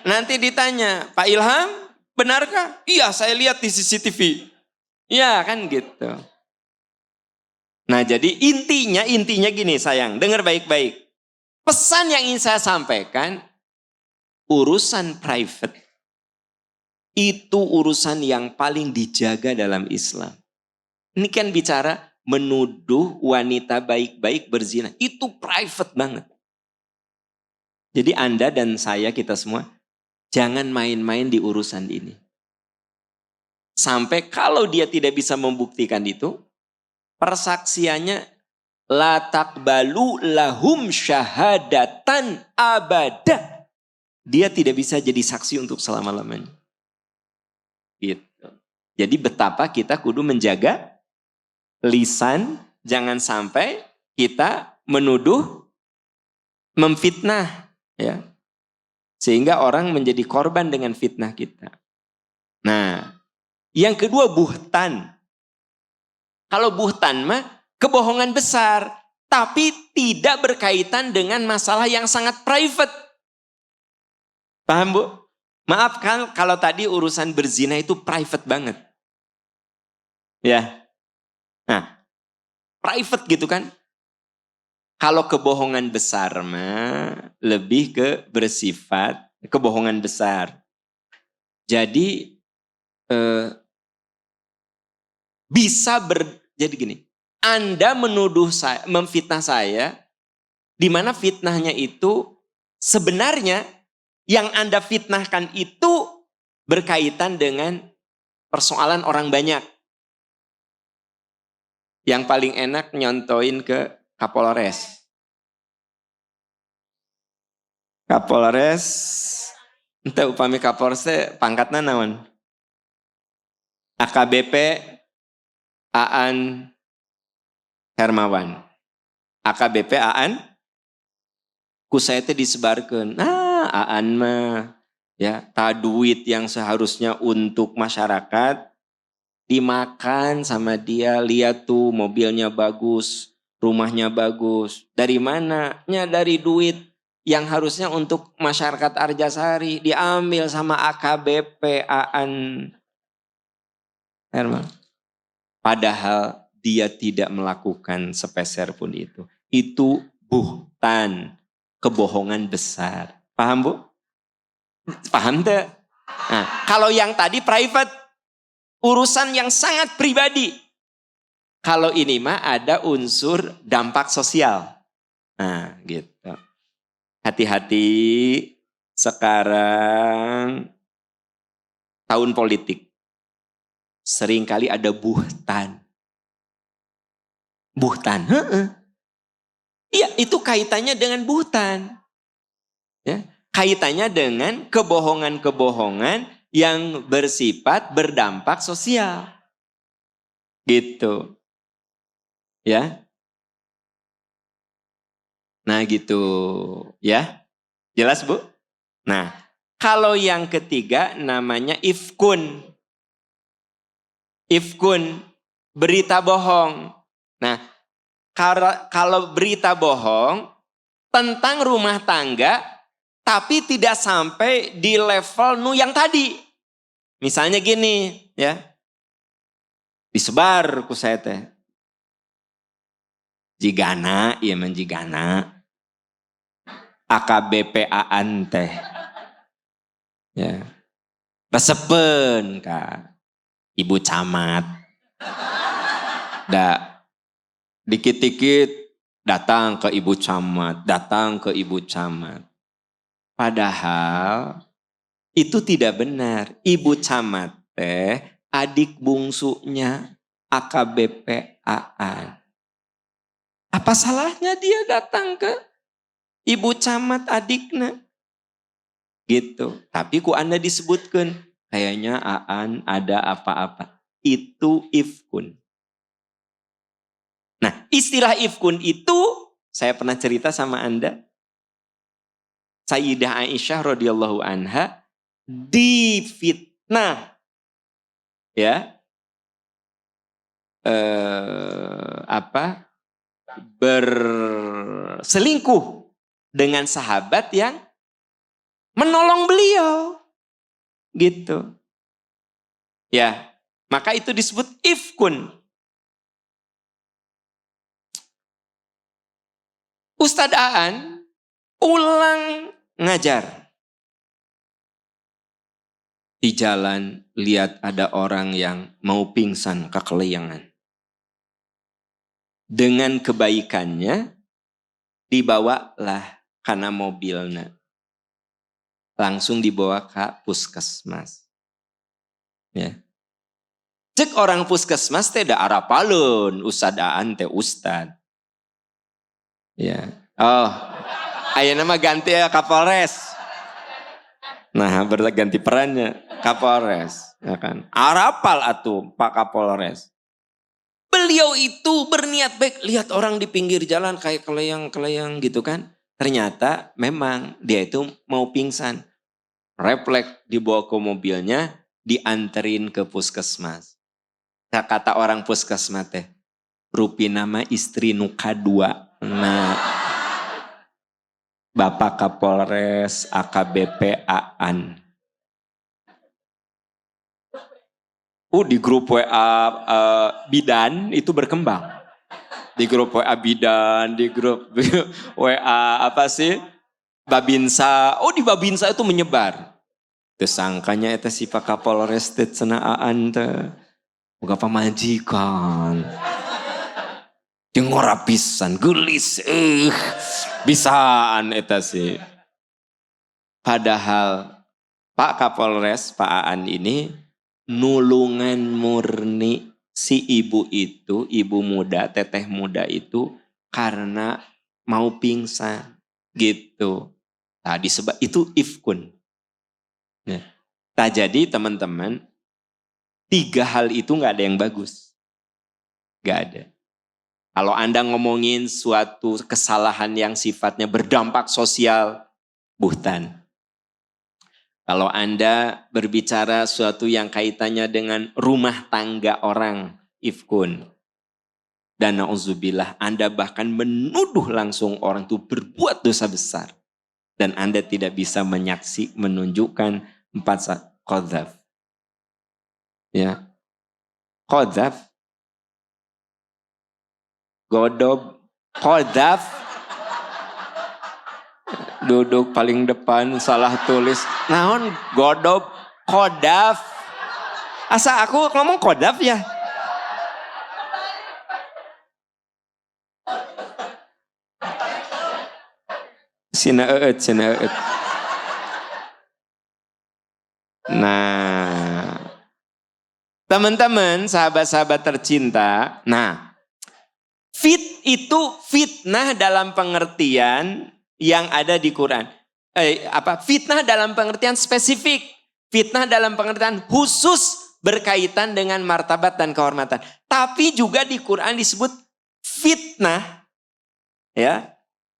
Nanti ditanya, Pak Ilham benarkah? Iya, saya lihat di CCTV. Iya kan gitu. Nah jadi intinya gini sayang, dengar baik-baik. Pesan yang ingin saya sampaikan, urusan private itu urusan yang paling dijaga dalam Islam. Ini kan bicara menuduh wanita baik-baik berzina. Itu private banget. Jadi Anda dan saya, kita semua, jangan main-main di urusan ini. Sampai kalau dia tidak bisa membuktikan itu, persaksiannya la taqbalu lahum syahadatan abada. Dia tidak bisa jadi saksi untuk selama-lamanya. Gitu. Jadi betapa kita kudu menjaga lisan, jangan sampai kita menuduh, memfitnah, ya. Sehingga orang menjadi korban dengan fitnah kita. Nah, yang kedua buhtan. Kalau buhtan mah kebohongan besar, tapi tidak berkaitan dengan masalah yang sangat private. Paham Bu? Maaf kan kalau tadi urusan berzina itu private banget. Ya. Nah, private gitu kan. Kalau kebohongan besar mah lebih ke bersifat kebohongan besar. Jadi jadi gini. Anda menuduh saya, memfitnah saya, di mana fitnahnya itu sebenarnya yang Anda fitnahkan itu berkaitan dengan persoalan orang banyak. Yang paling enak nyontoin ke Kapolres. Kapolres, entah upami Kapolres pangkatnya naon? AKBP Aan Hermawan. AKBP Aan ku saya teh disebarkeun. Aan mah ya, duit yang seharusnya untuk masyarakat dimakan sama dia. Lihat tuh mobilnya bagus, rumahnya bagus. Dari mana? Ya dari duit yang harusnya untuk masyarakat Arjasari diambil sama AKBP Aan Herman. Padahal dia tidak melakukan sepeser pun itu. Itu buhtan, kebohongan besar. Paham Bu? Paham tuh? Nah, kalau yang tadi private, urusan yang sangat pribadi. Kalau ini mah ada unsur dampak sosial. Nah gitu. Hati-hati sekarang tahun politik. Seringkali ada buhtan. Buhtan. Iya, itu kaitannya dengan buhtan. Ya, kaitannya dengan kebohongan-kebohongan yang bersifat berdampak sosial. Gitu. Ya. Nah gitu. Ya. Jelas Bu? Nah, kalau yang ketiga namanya ifkun. Ifkun, berita bohong. Nah, kalau berita bohong tentang rumah tangga, tapi tidak sampai di level yang tadi. Misalnya gini, ya, disebar ku saya teh. Jigana, iya menjigana. AKBP Aan teh. Ya. resepen Kak. Ibu camat. Dikit-dikit datang ke ibu camat. Padahal itu tidak benar. Ibu camat teh adik bungsunya AKBP Aan. Apa salahnya dia datang ke ibu camat adiknya? Gitu. Tapi ku Anda disebutkan, kayaknya Aan ada apa-apa. Itu ifkun. Nah, istilah ifkun itu saya pernah cerita sama Anda. Sayyidah Aisyah radhiyallahu anha difitnah, ya, berselingkuh dengan sahabat yang menolong beliau, gitu. Ya, maka itu disebut ifkun. Ustadz Aan ulang ngajar. Di jalan lihat ada orang yang mau pingsan kekelayangan. Dengan kebaikannya dibawalah karena mobilnya. Langsung dibawa ke puskesmas. Ya. Cek orang puskesmas teh da arapaleun Ustadz Aan teh Ustadz. Ya. Oh, ayeuna mah ganti ya Kapolres. Nah, berganti perannya Kapolres, ya kan? Arapal atuh Pak Kapolres. Beliau itu berniat baik, lihat orang di pinggir jalan kayak keleyang-keleyang gitu kan. Ternyata memang dia itu mau pingsan. Refleks dibawa ke mobilnya, dianterin ke puskesmas. Kata orang puskesmas teh, rupi nama istri nuka dua. Nah, Bapak Kapolres AKBP Aan. Di grup WA bidan itu berkembang. Di grup WA bidan, di grup WA Babinsa. Di Babinsa itu menyebar. Tersangkanya itu si Pak Kapolres teh cenah Aan teh. Boga pamajikan. Jeung ngorapisan geulis bisaan eta sih. Padahal Pak Kapolres, Pak Aan ini nulungan murni si ibu itu, ibu muda, teteh muda itu karena mau pingsan gitu. Tadi sebab itu ifkun. Nah, jadi teman-teman, 3 hal itu nggak ada yang bagus. Nggak ada. Kalau Anda ngomongin suatu kesalahan yang sifatnya berdampak sosial, buhtan. Kalau Anda berbicara suatu yang kaitannya dengan rumah tangga orang, ifkun. Dan na'udzubillah, Anda bahkan menuduh langsung orang itu berbuat dosa besar. Dan Anda tidak bisa menunjukkan 4 qadzaf. Ya. Qadzaf, godob, qadzaf, duduk paling depan salah tulis. Naon godob, qodaf. Asa aku ngomong qodaf ya. Sina eut. Nah, teman-teman, sahabat-sahabat tercinta. Nah, itu fitnah dalam pengertian yang ada di Quran. Fitnah dalam pengertian spesifik. Fitnah dalam pengertian khusus berkaitan dengan martabat dan kehormatan. Tapi juga di Quran disebut fitnah, ya,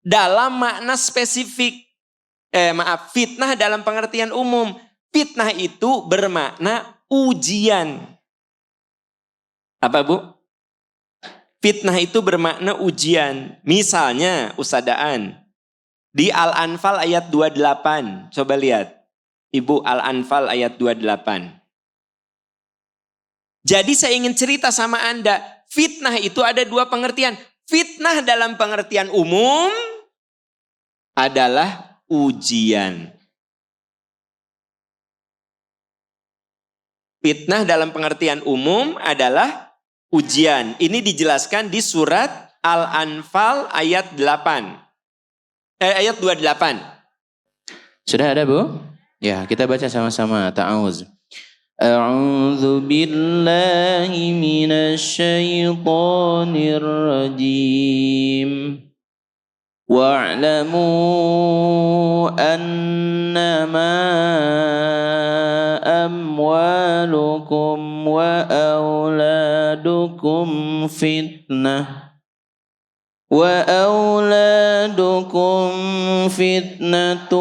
dalam makna spesifik. Fitnah dalam pengertian umum. Fitnah itu bermakna ujian. Apa Bu? Fitnah itu bermakna ujian. Misalnya Ustadaan. Di Al-Anfal ayat 28. Coba lihat. Ibu, Al-Anfal ayat 28. Jadi saya ingin cerita sama Anda. Fitnah itu ada 2 pengertian. Fitnah dalam pengertian umum adalah ujian. Fitnah dalam pengertian umum adalah ujian. Ini dijelaskan di surat Al-Anfal ayat 28. Sudah ada, Bu? Ya, kita baca sama-sama. Ta'awuz. A'udzu billahi minasyaitonir rajim. Wa'lamu annama amwalukum wa auladukum fitnah. وأولادكم فتنة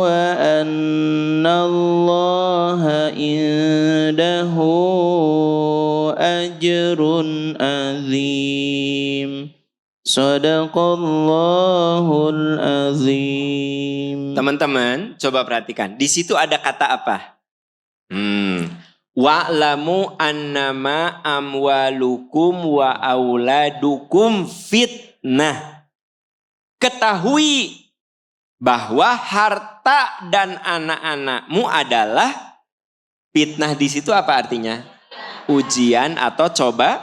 وأن الله عنده أجر عظيم صدق الله العظيم. Teman-teman, coba perhatikan. Di situ ada kata apa? Wa'lamu annama amwalukum wa auladukum fitnah. Ketahui bahwa harta dan anak-anakmu adalah fitnah. Di situ apa artinya? Ujian atau coba.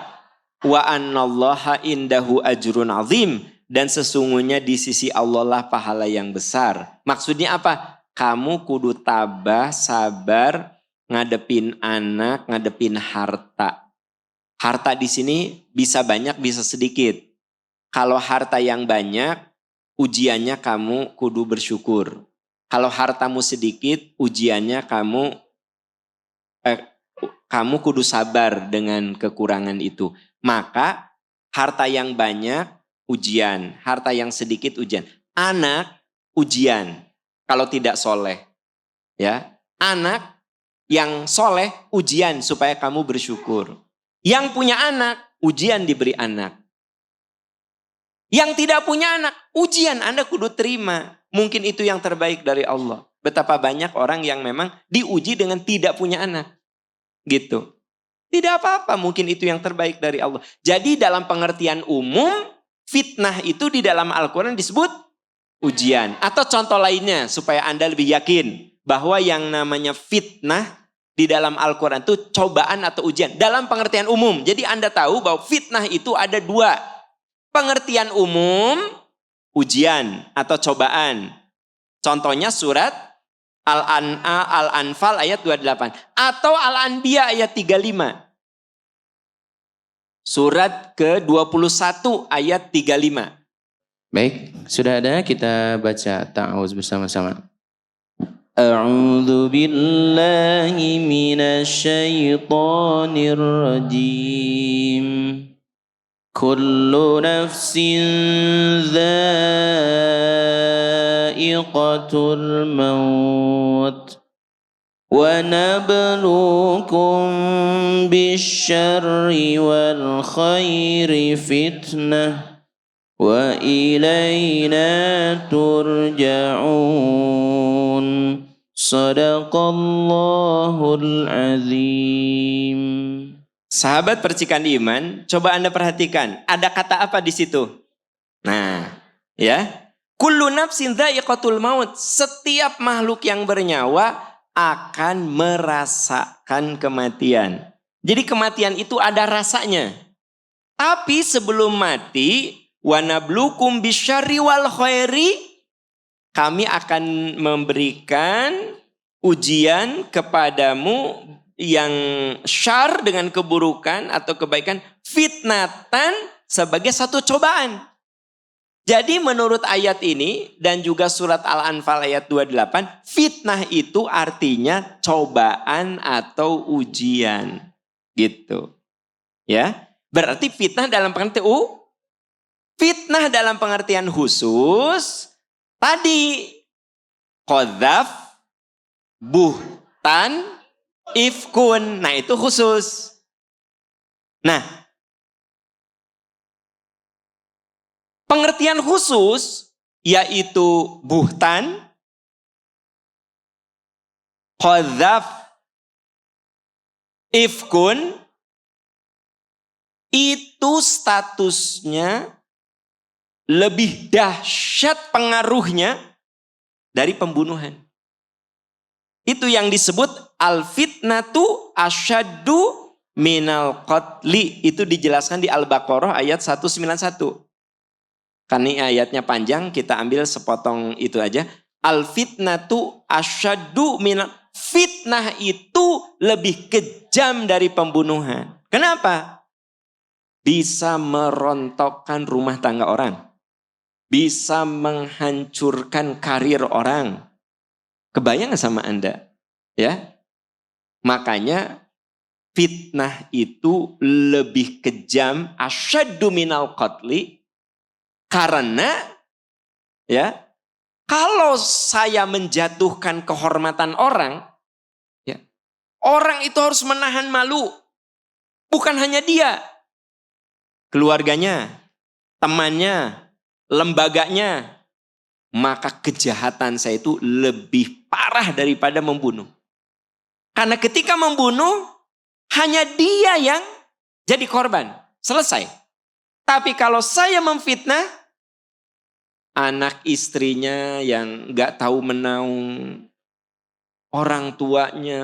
Wa annallaha indahu ajrun azim. Dan sesungguhnya di sisi Allah lah pahala yang besar. Maksudnya apa? Kamu kudu tabah, sabar, ngadepin anak, ngadepin harta. Harta di sini bisa banyak, bisa sedikit. Kalau harta yang banyak, ujiannya kamu kudu bersyukur. Kalau hartamu sedikit, ujiannya kamu kudu sabar dengan kekurangan itu. Maka harta yang banyak ujian, harta yang sedikit ujian. Anak ujian kalau tidak soleh, ya. Anak yang soleh ujian supaya kamu bersyukur. Yang punya anak ujian diberi anak. Yang tidak punya anak ujian Anda kudu terima. Mungkin itu yang terbaik dari Allah. Betapa banyak orang yang memang diuji dengan tidak punya anak. Gitu. Tidak apa-apa, mungkin itu yang terbaik dari Allah. Jadi dalam pengertian umum, fitnah itu di dalam Al-Quran disebut ujian. Atau contoh lainnya supaya Anda lebih yakin bahwa yang namanya fitnah di dalam Al-Quran itu cobaan atau ujian. Dalam pengertian umum. Jadi Anda tahu bahwa fitnah itu ada dua. Pengertian umum, ujian atau cobaan. Contohnya surat Al-Anfal ayat 28. Atau Al-Anbiya ayat 35. Surat ke-21 ayat 35. Baik, sudah ada, kita baca ta'awuz bersama-sama. A'udzu billahi minasyaitonir rajim. Kullu nafsin dha'iqatul maut. Wa nabluukum bisyarri wal khairi fitnah. Wa ilayna turja'un. Sadaqallahul azim. Sahabat percikan iman, coba Anda perhatikan. Ada kata apa di situ? Nah, ya. Kullu nafsin dha'iqatul maut. Setiap makhluk yang bernyawa akan merasakan kematian. Jadi kematian itu ada rasanya. Tapi sebelum mati, wa nabluukum bisyarri wal khairi, kami akan memberikan ujian kepadamu yang syar dengan keburukan atau kebaikan, fitnatan sebagai satu cobaan. Jadi menurut ayat ini dan juga surat Al-Anfal ayat 28, fitnah itu artinya cobaan atau ujian. Gitu. Ya. Berarti fitnah dalam pengertian fitnah dalam pengertian khusus tadi qadzaf, buhtan, ifkun. Nah itu khusus. Nah pengertian khusus yaitu buhtan, qadzaf, ifkun. Itu statusnya lebih dahsyat pengaruhnya dari pembunuhan. Itu yang disebut al-fitnatu asyaddu minal qatli. Itu dijelaskan di Al-Baqarah ayat 191. Karena ini ayatnya panjang, kita ambil sepotong itu aja. Al-fitnatu asyaddu minal. Fitnah itu lebih kejam dari pembunuhan. Kenapa? Bisa merontokkan rumah tangga orang. Bisa menghancurkan karir orang. Kebayang gak sama Anda? Ya, makanya fitnah itu lebih kejam, asyaddu minal qatli, karena ya, kalau saya menjatuhkan kehormatan orang, ya, orang itu harus menahan malu. Bukan hanya dia, keluarganya, temannya, lembaganya. Maka kejahatan saya itu lebih parah daripada membunuh. Karena ketika membunuh, hanya dia yang jadi korban. Selesai. Tapi kalau saya memfitnah, anak istrinya yang gak tahu menaung, orang tuanya.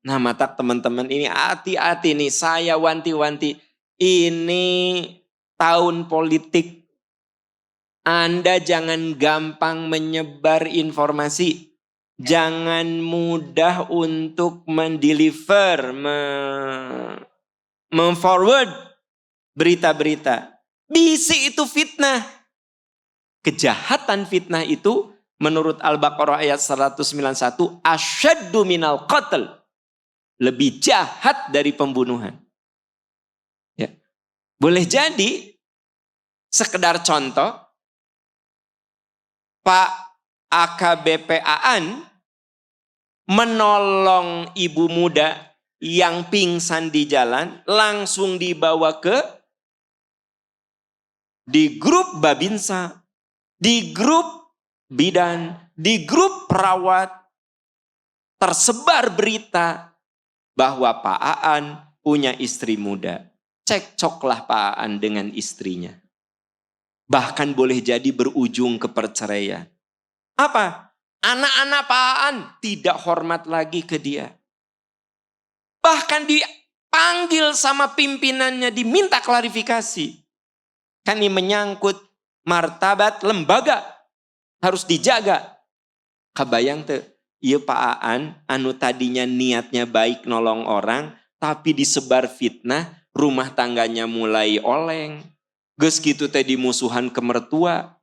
Nah mata teman-teman ini hati-hati nih, saya wanti-wanti. Ini tahun politik. Anda jangan gampang menyebar informasi. Jangan mudah untuk mendeliver, memforward berita-berita. Bisi itu fitnah. Kejahatan fitnah itu menurut Al-Baqarah ayat 191 asyaddu minal qatl. Lebih jahat dari pembunuhan. Ya. Boleh jadi sekedar contoh, Pak AKBP-an menolong ibu muda yang pingsan di jalan, langsung dibawa di grup Babinsa, di grup bidan, di grup perawat, tersebar berita bahwa Pak Aan punya istri muda. Cekcoklah Pak Aan dengan istrinya. Bahkan boleh jadi berujung ke perceraian. Apa? Anak-anak Pak Aan tidak hormat lagi ke dia. Bahkan dipanggil sama pimpinannya, diminta klarifikasi. Kan ini menyangkut martabat lembaga. Harus dijaga. Kebayang tuh, iya Pak Aan, anu tadinya niatnya baik nolong orang, tapi disebar fitnah, rumah tangganya mulai oleng. Geus gitu teh dimusuhan ke mertua.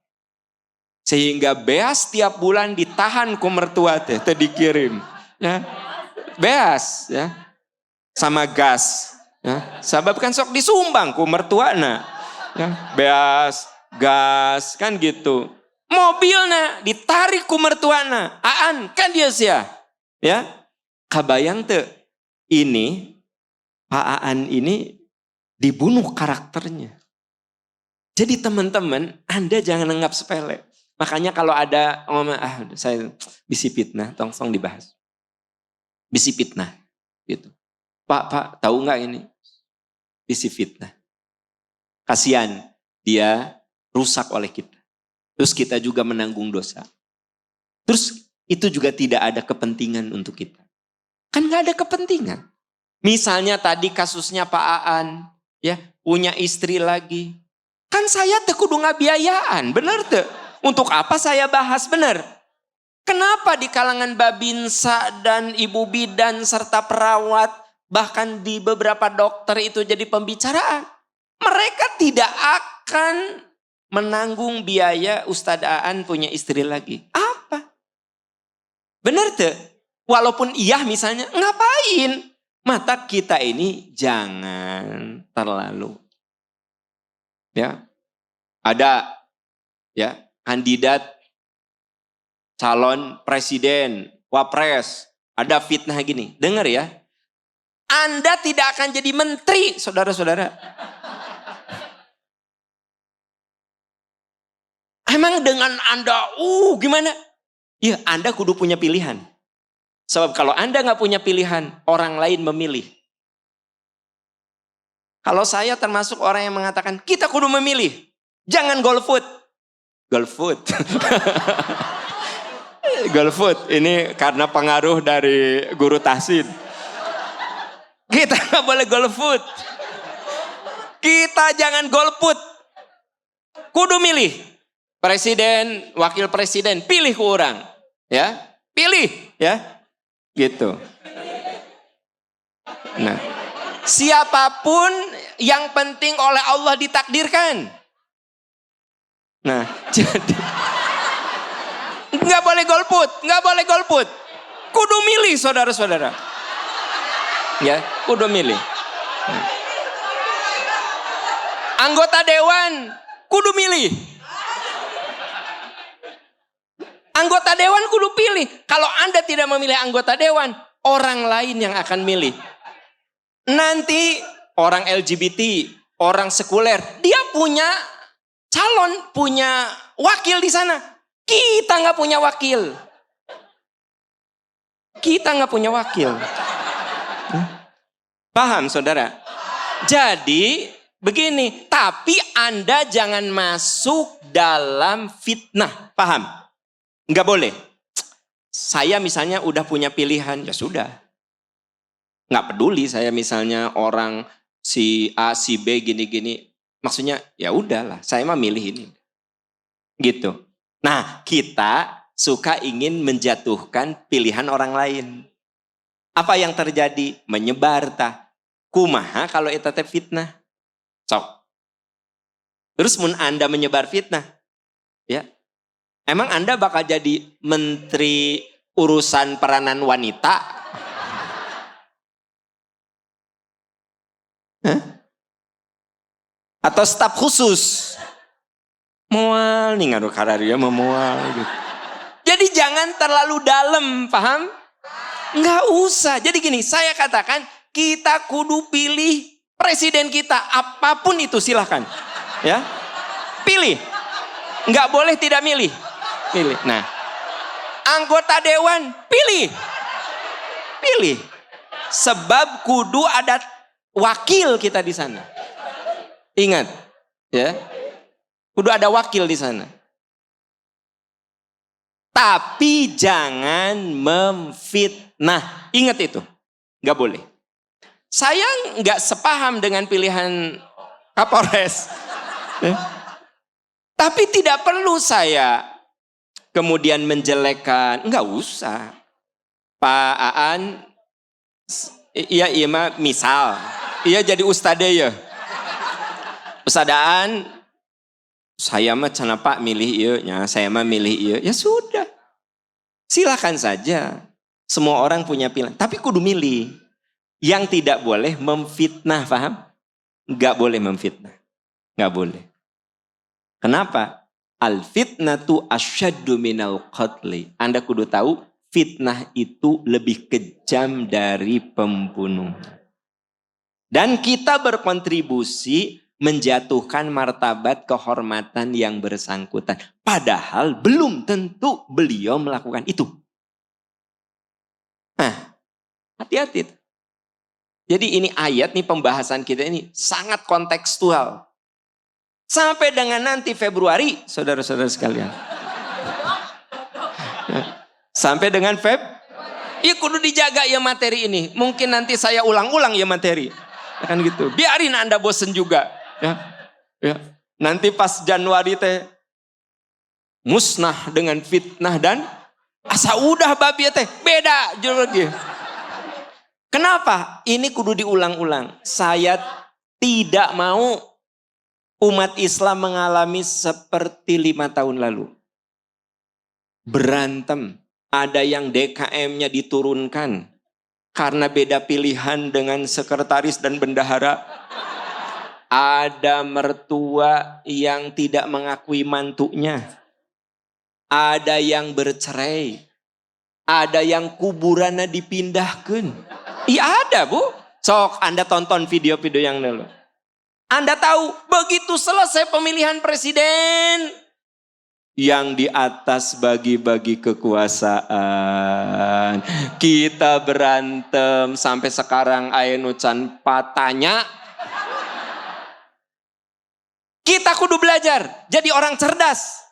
Sehingga beas tiap bulan ditahan ku mertua teh dikirim. Ya. Beas ya. Sama gas. Ya. Sebab kan sok disumbang ku mertuana. Ya. Beas, gas kan gitu. Mobilnya ditarik ku mertuana. Aan kan dia sia. Ya. Kabayang teh ini Pak Aan ini dibunuh karakternya. Jadi teman-teman, Anda jangan anggap sepele. Makanya kalau ada saya bisi fitnah, tong dibahas. Bisi fitnah, gitu. Pak, tahu nggak ini? Bisi fitnah. Kasihan, dia rusak oleh kita. Terus kita juga menanggung dosa. Terus itu juga tidak ada kepentingan untuk kita. Kan nggak ada kepentingan. Misalnya tadi kasusnya Pak Aan, ya punya istri lagi. Kan saya teh kudu ngabiayaan, bener tuh. Untuk apa saya bahas bener? Kenapa di kalangan Babinsa dan ibu bidan serta perawat, bahkan di beberapa dokter itu jadi pembicaraan? Mereka tidak akan menanggung biaya Ustadz Aan punya istri lagi. Apa? Bener tuh? Walaupun iya misalnya, ngapain? Mata kita ini jangan terlalu. Ya, ada ya kandidat calon presiden, wapres, ada fitnah gini. Dengar ya, Anda tidak akan jadi menteri, saudara-saudara. Emang dengan Anda, gimana? Ya, Anda kudu punya pilihan. Sebab kalau Anda nggak punya pilihan, orang lain memilih. Kalau saya termasuk orang yang mengatakan, kita kudu memilih. Jangan golput. Golput. Golput. Ini karena pengaruh dari guru tahsin. Kita nggak boleh golput. Kita jangan golput. Kudu milih. Presiden, wakil presiden, pilih ke orang. Ya, pilih. Ya, gitu. Nah, siapapun yang penting oleh Allah ditakdirkan. Nah, jadi nggak boleh golput, nggak boleh golput. Kudu milih, saudara-saudara. Ya, kudu milih. Nah. Anggota dewan, kudu milih. Anggota dewan kudu pilih. Kalau Anda tidak memilih anggota dewan, orang lain yang akan milih. Nanti orang LGBT, orang sekuler, dia punya calon, punya wakil di sana. Kita nggak punya wakil. Kita nggak punya wakil. Paham, saudara? Jadi begini, tapi Anda jangan masuk dalam fitnah. Paham? Nggak boleh. Saya misalnya udah punya pilihan, ya sudah. Nggak peduli saya misalnya orang si A, si B gini-gini. Maksudnya ya udahlah, saya mah milih ini. Gitu. Nah, kita suka ingin menjatuhkan pilihan orang lain. Apa yang terjadi? Menyebar tah. Kumaha kalau eta teh fitnah. Sok. Terus mun Anda menyebar fitnah, ya. Emang Anda bakal jadi menteri urusan peranan wanita? Hah? Atau staf khusus? Mual nih ngaruh kararia memual gitu. Jadi jangan terlalu dalam, paham? Nggak usah. Jadi gini, saya katakan kita kudu pilih presiden kita. Apapun itu silahkan. Ya, pilih. Nggak boleh tidak milih. Pilih. Nah, anggota dewan pilih. Pilih. Sebab kudu ada wakil kita di sana. Ingat, ya. Kudu ada wakil di sana. Tapi jangan memfitnah. Ingat itu. Nggak boleh. Saya nggak sepaham dengan pilihan Kapolres. Tapi tidak perlu saya kemudian menjelekkan. Nggak usah. Pak Aan, iya mah misal. Iya jadi ustadz ya. Ustadaan, saya mah cenah Pak milih iya, saya mah milih iya. Ya sudah. Silakan saja. Semua orang punya pilihan. Tapi kudu milih. Yang tidak boleh memfitnah, paham? Nggak boleh memfitnah. Nggak boleh. Kenapa? Al-fitnatu asyaddu minal qatli. Anda kudu tahu, fitnah itu lebih kejam dari pembunuh. Dan kita berkontribusi menjatuhkan martabat kehormatan yang bersangkutan. Padahal belum tentu beliau melakukan itu. Nah, hati-hati. Jadi ini ayat nih, pembahasan kita ini sangat kontekstual. Sampai dengan nanti Februari, saudara-saudara sekalian. Sampai dengan iya kudu dijaga ya materi ini. Mungkin nanti saya ulang-ulang ya materi. Kan gitu. Biarin Anda bosen juga. Ya. Nanti pas Januari teh musnah dengan fitnah dan asa udah babi teh beda lagi. Kenapa? Ini kudu diulang-ulang. Saya tidak mau umat Islam mengalami seperti 5 tahun lalu. Berantem. Ada yang DKM-nya diturunkan. Karena beda pilihan dengan sekretaris dan bendahara. Ada mertua yang tidak mengakui mantunya. Ada yang bercerai. Ada yang kuburannya dipindahkan. Iya ada bu. Sok Anda tonton video-video yang dulu. Anda tahu begitu selesai pemilihan presiden. Yang di atas bagi-bagi kekuasaan. Kita berantem sampai sekarang Ainucan patanya. Kita kudu belajar jadi orang cerdas.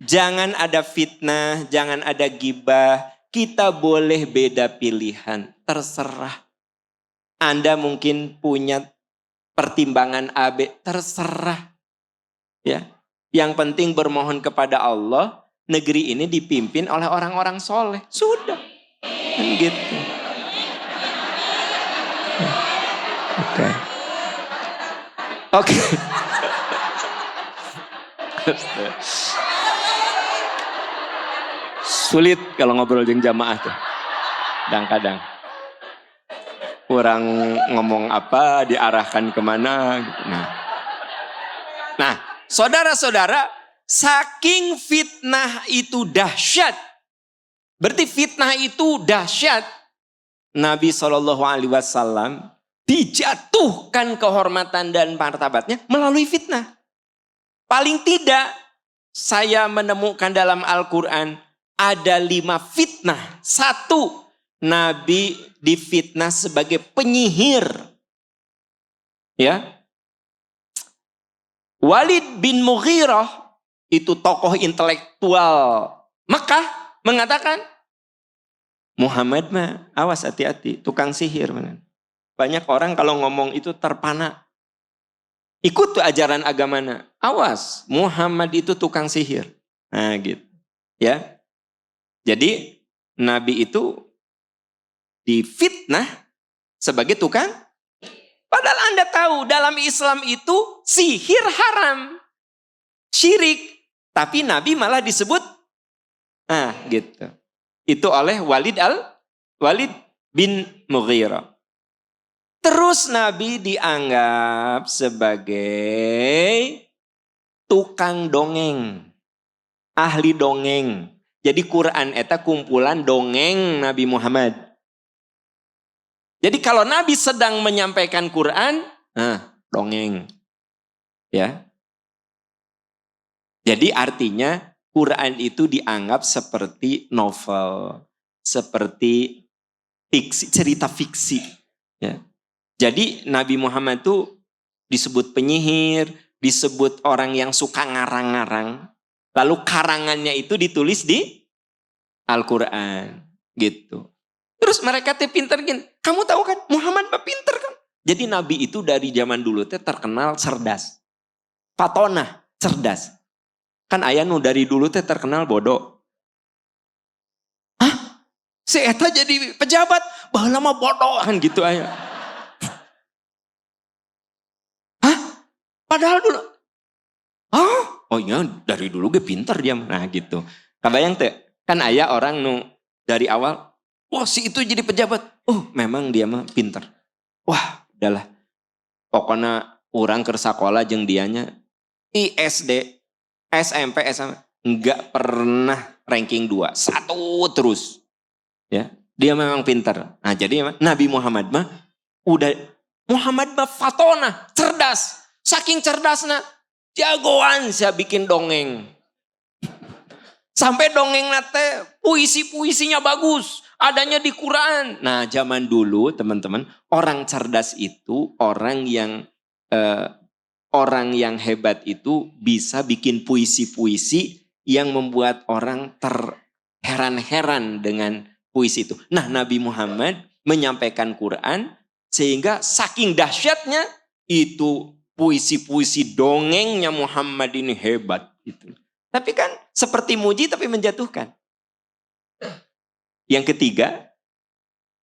Jangan ada fitnah, jangan ada gibah. Kita boleh beda pilihan, terserah. Anda mungkin punya pertimbangan AB, terserah. Ya, yang penting bermohon kepada Allah, negeri ini dipimpin oleh orang-orang soleh. Sudah, kan gitu. Oke. Oke. Sulit kalau ngobrol jeung jamaah tuh. Kadang-kadang. Kurang ngomong apa, diarahkan kemana. Gitu. Nah, saudara-saudara, saking fitnah itu dahsyat. Berarti fitnah itu dahsyat. Nabi SAW dijatuhkan kehormatan dan martabatnya melalui fitnah. Paling tidak saya menemukan dalam Al-Quran ada 5 fitnah. 1, Nabi difitnah sebagai penyihir. Ya. Walid bin Mughirah itu tokoh intelektual Mekah mengatakan, Muhammad mah awas hati-hati, tukang sihir. Banyak orang kalau ngomong itu terpana. Ikut tuh ajaran agamana. Awas, Muhammad itu tukang sihir. Nah gitu. Ya. Jadi Nabi itu difitnah sebagai tukang. Padahal Anda tahu dalam Islam itu sihir haram. Syirik. Tapi Nabi malah disebut. Nah gitu. Itu oleh Walid bin Mughirah. Terus Nabi dianggap sebagai tukang dongeng. Ahli dongeng. Jadi Quran eta kumpulan dongeng Nabi Muhammad. Jadi kalau Nabi sedang menyampaikan Quran, dongeng. Ya. Jadi artinya Quran itu dianggap seperti novel. Seperti fiksi, cerita fiksi. Ya. Jadi Nabi Muhammad itu disebut penyihir, disebut orang yang suka ngarang-ngarang. Lalu karangannya itu ditulis di Al-Quran. Gitu. Terus mereka teh pinter gini. Kamu tahu kan Muhammad mah pinter kan. Jadi Nabi itu dari zaman dulu teh terkenal cerdas. Fatonah, cerdas. Kan ayah nu dari dulu teh terkenal bodoh. Hah? Si Eta jadi pejabat. Baheula mah bodoh kan gitu ayah. Padahal dulu, oh iya dari dulu gue pinter dia. Nah gitu. Kabayang teh, kan ayah orang nu dari awal, wah si itu jadi pejabat. Oh memang dia mah pinter. Wah udahlah. Pokoknya orang ke sekolah jeung dianya. SD, SMP, SMA. Enggak pernah ranking 2. 1 terus. Ya, dia memang pinter. Nah jadi Nabi Muhammad mah, Muhammad mah fatonah, cerdas. Saking cerdasnya, jagoan saya bikin dongeng. Sampai dongeng nate puisi-puisinya bagus. Adanya di Quran. Nah zaman dulu teman-teman, orang cerdas itu orang yang hebat itu bisa bikin puisi-puisi yang membuat orang terheran-heran dengan puisi itu. Nah Nabi Muhammad menyampaikan Quran sehingga saking dahsyatnya itu puisi-puisi dongengnya Muhammad ini hebat. Gitu. Tapi kan seperti muji tapi menjatuhkan. Yang ketiga,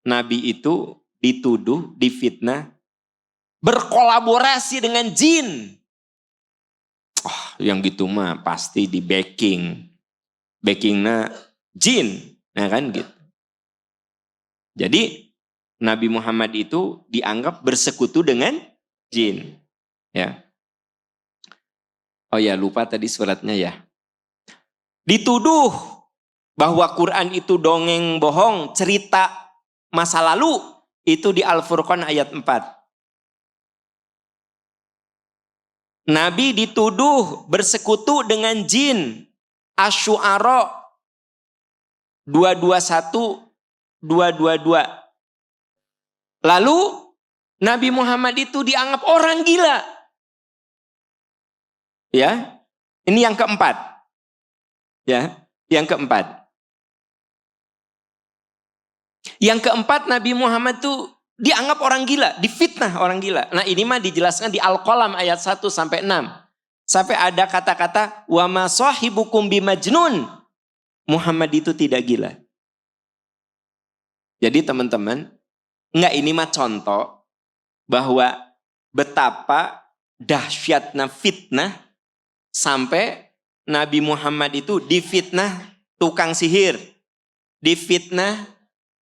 Nabi itu dituduh, difitnah, berkolaborasi dengan jin. Yang gitu mah pasti di backing. Backingnya jin. Nah kan gitu. Jadi Nabi Muhammad itu dianggap bersekutu dengan jin. Ya. Oh ya lupa tadi suratnya ya. Dituduh bahwa Quran itu dongeng bohong, cerita masa lalu. Itu di Al-Furqan ayat 4. Nabi dituduh bersekutu dengan jin. Asy-Syu'ara 221, 222. Lalu Nabi Muhammad itu dianggap orang gila. Ya, ini yang keempat. Ya, yang keempat. Yang keempat, Nabi Muhammad tuh dianggap orang gila, difitnah orang gila. Nah, ini mah dijelaskan di Al-Qalam ayat 1 sampai 6. Sampai ada kata-kata wa ma sahibukum bimajnun. Muhammad itu tidak gila. Jadi teman-teman, enggak, ini mah contoh bahwa betapa dahsyatnya fitnah sampai Nabi Muhammad itu difitnah tukang sihir, difitnah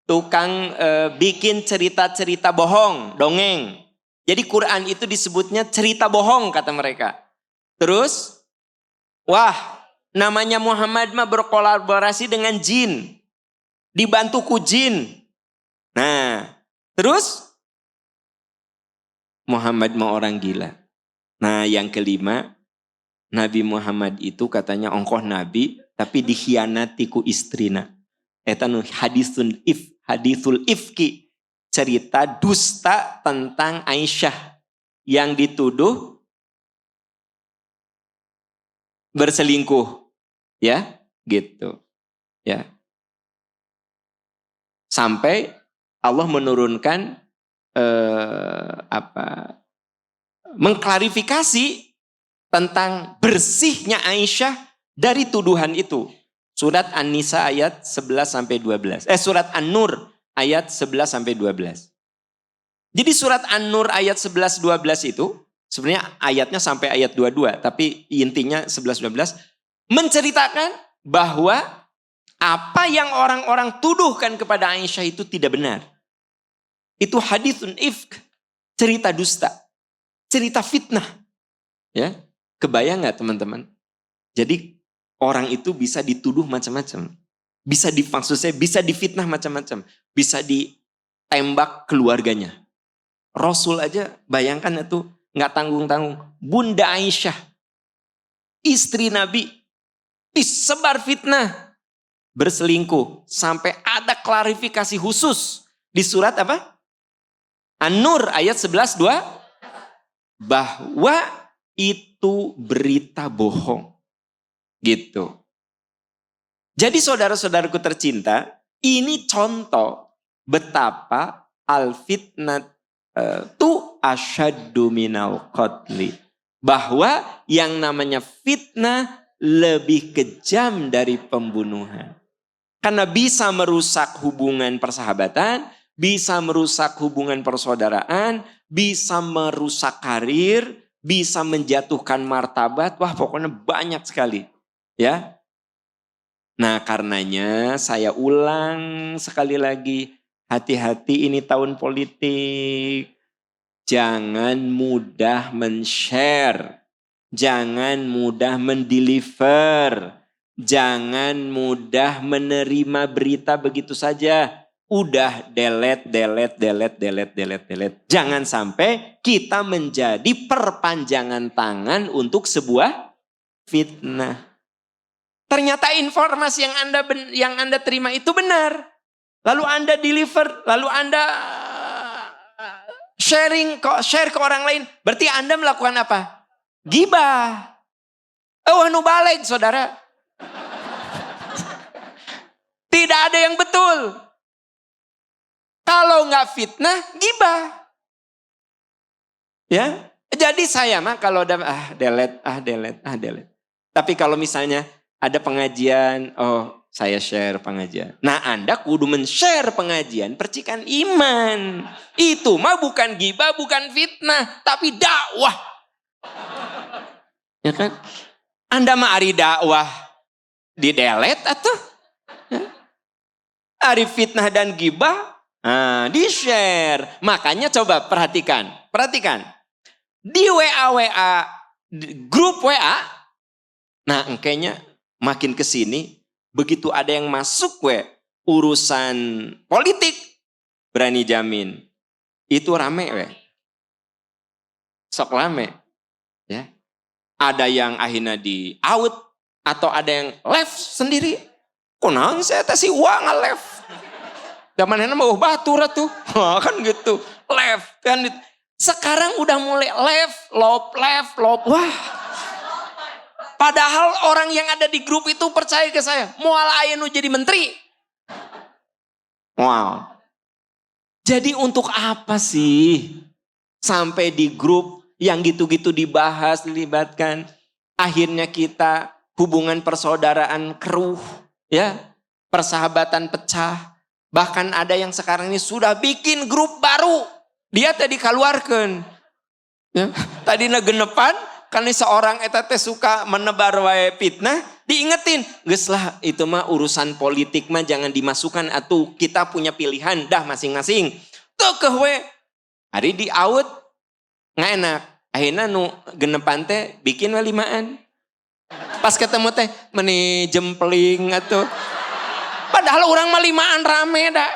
tukang bikin cerita-cerita bohong, dongeng. Jadi Quran itu disebutnya cerita bohong kata mereka. Terus, wah, namanya Muhammad mah berkolaborasi dengan jin, dibantu ku jin. Nah, terus Muhammad mah orang gila. Nah, yang kelima, Nabi Muhammad itu katanya ongkoh nabi tapi dikhianati ku istrina. Eta nu hadithul ifki, cerita dusta tentang Aisyah yang dituduh berselingkuh, ya, gitu. Ya. Sampai Allah menurunkan mengklarifikasi tentang bersihnya Aisyah dari tuduhan itu. Surat An-Nisa ayat 11 sampai 12. Surat An-Nur ayat 11 sampai 12. Jadi surat An-Nur ayat 11 12 itu sebenarnya ayatnya sampai ayat 22, tapi intinya 11 12 menceritakan bahwa apa yang orang-orang tuduhkan kepada Aisyah itu tidak benar. Itu hadithun ifk, cerita dusta, cerita fitnah. Ya, kebayang nggak teman-teman? Jadi orang itu bisa dituduh macam-macam, bisa bisa difitnah macam-macam, bisa ditembak keluarganya. Rasul aja bayangkan itu nggak tanggung-tanggung. Bunda Aisyah, istri Nabi, disebar fitnah, berselingkuh, sampai ada klarifikasi khusus di surat apa? An-Nur ayat 11 2 bahwa itu berita bohong. Gitu. Jadi saudara-saudaraku tercinta, ini contoh betapa al-fitnat tu asyaddu minal qatli. Bahwa yang namanya fitnah lebih kejam dari pembunuhan. Karena bisa merusak hubungan persahabatan, bisa merusak hubungan persaudaraan, bisa merusak karir, bisa menjatuhkan martabat. Wah, pokoknya banyak sekali. Ya. Nah, karenanya saya ulang sekali lagi, hati-hati ini tahun politik. Jangan mudah men-share, jangan mudah mendeliver, jangan mudah menerima berita begitu saja. Udah delete. Jangan sampai kita menjadi perpanjangan tangan untuk sebuah fitnah. Ternyata informasi yang Anda terima itu benar. Lalu Anda deliver, lalu Anda share ke orang lain. Berarti Anda melakukan apa? Gibah. Nu balik, saudara. Tidak ada yang betul. Kalau nggak fitnah, gibah. Ya, jadi saya mah kalau udah delete. Tapi kalau misalnya ada pengajian, saya share pengajian. Nah, Anda kudu men-share pengajian percikan iman. Itu mah bukan gibah, bukan fitnah, tapi dakwah. Ya kan? Anda mah ari dakwah di delete atau ari fitnah dan gibah di share. Makanya coba perhatikan. Di WA, grup WA, nah kayaknya makin kesini, begitu ada yang masuk urusan politik, berani jamin, itu rame sok rame. Ya. Ada yang akhirnya di out, atau ada yang left sendiri. Konang saya si uang left. Zaman ini mau batur tuh, kan gitu, left kan. Sekarang udah mulai left, lop, wah. Padahal orang yang ada di grup itu percaya ke saya. Mual aya nu jadi menteri. Wow. Jadi untuk apa sih sampai di grup yang gitu-gitu dibahas, dilibatkan. Akhirnya kita hubungan persaudaraan keruh, ya, persahabatan pecah. Bahkan ada yang sekarang ini sudah bikin grup baru. Dia tadi keluarkan. Ya. Tadi genepan, karena seorang eta teh suka menebar wae fitnah, diingetin. Geus lah, itu mah urusan politik mah jangan dimasukkan atuh. Kita punya pilihan dah masing-masing. Tuh we. Hari di out nggak enak. Akhirnya nu genepan teh bikin walimaan. Pas ketemu teh meni jempling atuh. Padahal orang mah limaan rame dah.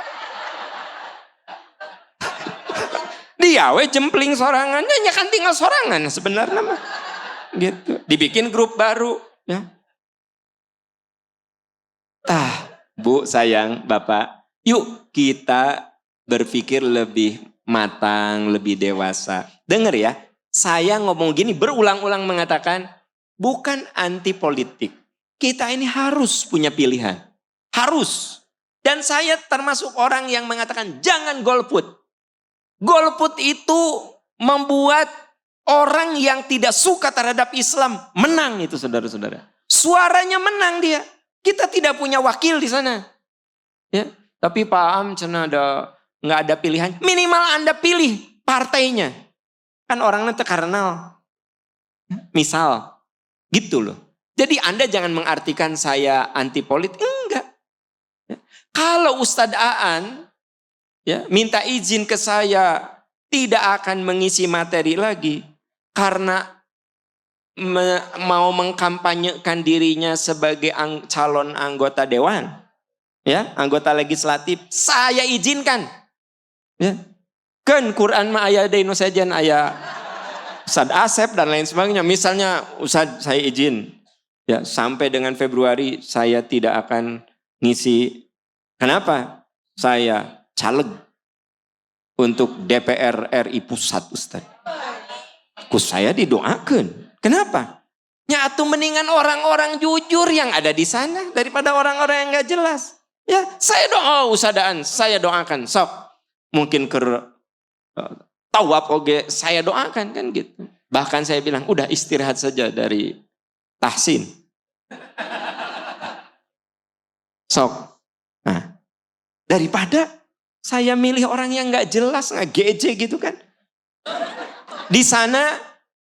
Dia we jempling sorangan, nya kan tinggal sorangan sebenarnya mah. Gitu. Dibikin grup baru, ya. Bu, sayang, Bapak, yuk kita berpikir lebih matang, lebih dewasa. Dengar ya, saya ngomong gini berulang-ulang mengatakan bukan anti politik. Kita ini harus punya pilihan. Harus. Dan saya termasuk orang yang mengatakan jangan golput. Golput itu membuat orang yang tidak suka terhadap Islam menang itu saudara-saudara. Suaranya menang dia. Kita tidak punya wakil di sana. Ya, tapi Pak Am cenah nggak ada pilihan. Minimal Anda pilih partainya. Kan orangnya terkenal. Misal, gitu loh. Jadi Anda jangan mengartikan saya anti politik. Enggak. Ya. Kalau Ustadz Aan ya, minta izin ke saya tidak akan mengisi materi lagi karena mau mengkampanyekan dirinya sebagai calon anggota dewan, ya, anggota legislatif, saya izinkan. Ya. Kan Quran mah aya deui nu sejen aya Ustaz Asep dan lain sebagainya. Misalnya Ustaz saya izin ya sampai dengan Februari saya tidak akan ngisi. Kenapa? Saya caleg untuk DPR RI Pusat Ustaz. Kus saya didoakan. Kenapa? Nyatu mendingan orang-orang jujur yang ada di sana daripada orang-orang yang gak jelas. Ya, saya doa usadaan, saya doakan. Sok, mungkin ke tawaf oge saya doakan kan gitu. Bahkan saya bilang, udah istirahat saja dari tahsin. Sok. Nah, daripada saya milih orang yang gak jelas, gak geje gitu kan. Di sana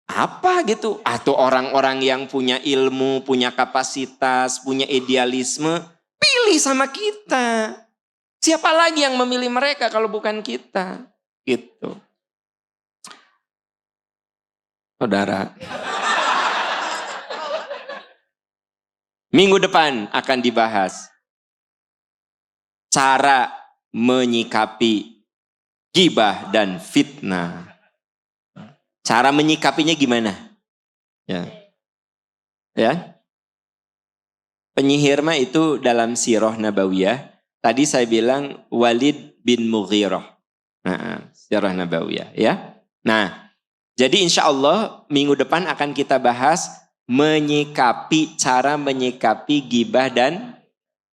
apa gitu? Atau orang-orang yang punya ilmu, punya kapasitas, punya idealisme, pilih sama kita. Siapa lagi yang memilih mereka kalau bukan kita? Gitu. Saudara. Minggu depan akan dibahas cara menyikapi gibah dan fitnah. Cara menyikapinya gimana? Ya. Ya. Penyihir mah itu dalam sirah nabawiyah. Tadi saya bilang Walid bin Mughirah. Nah, sirah nabawiyah ya. Nah, jadi insya Allah minggu depan akan kita bahas cara menyikapi gibah dan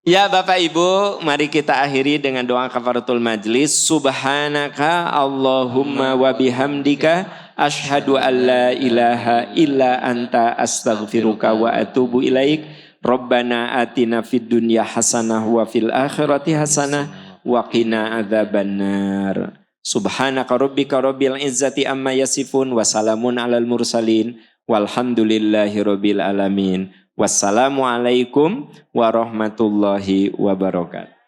ya Bapak Ibu, mari kita akhiri dengan doa kafaratul majlis. Subhanaka Allahumma wa bihamdika asyhadu an la ilaha illa anta astaghfiruka wa atubu ilaik. Rabbana atina fid dunya hasanah wa fil akhirati hasanah wa qina adzabannar. Subhanaka rabbika rabbil izzati amma yasifun wa salamun alal mursalin walhamdulillahi rabbil alamin. Wassalamualaikum warahmatullahi wabarakatuh.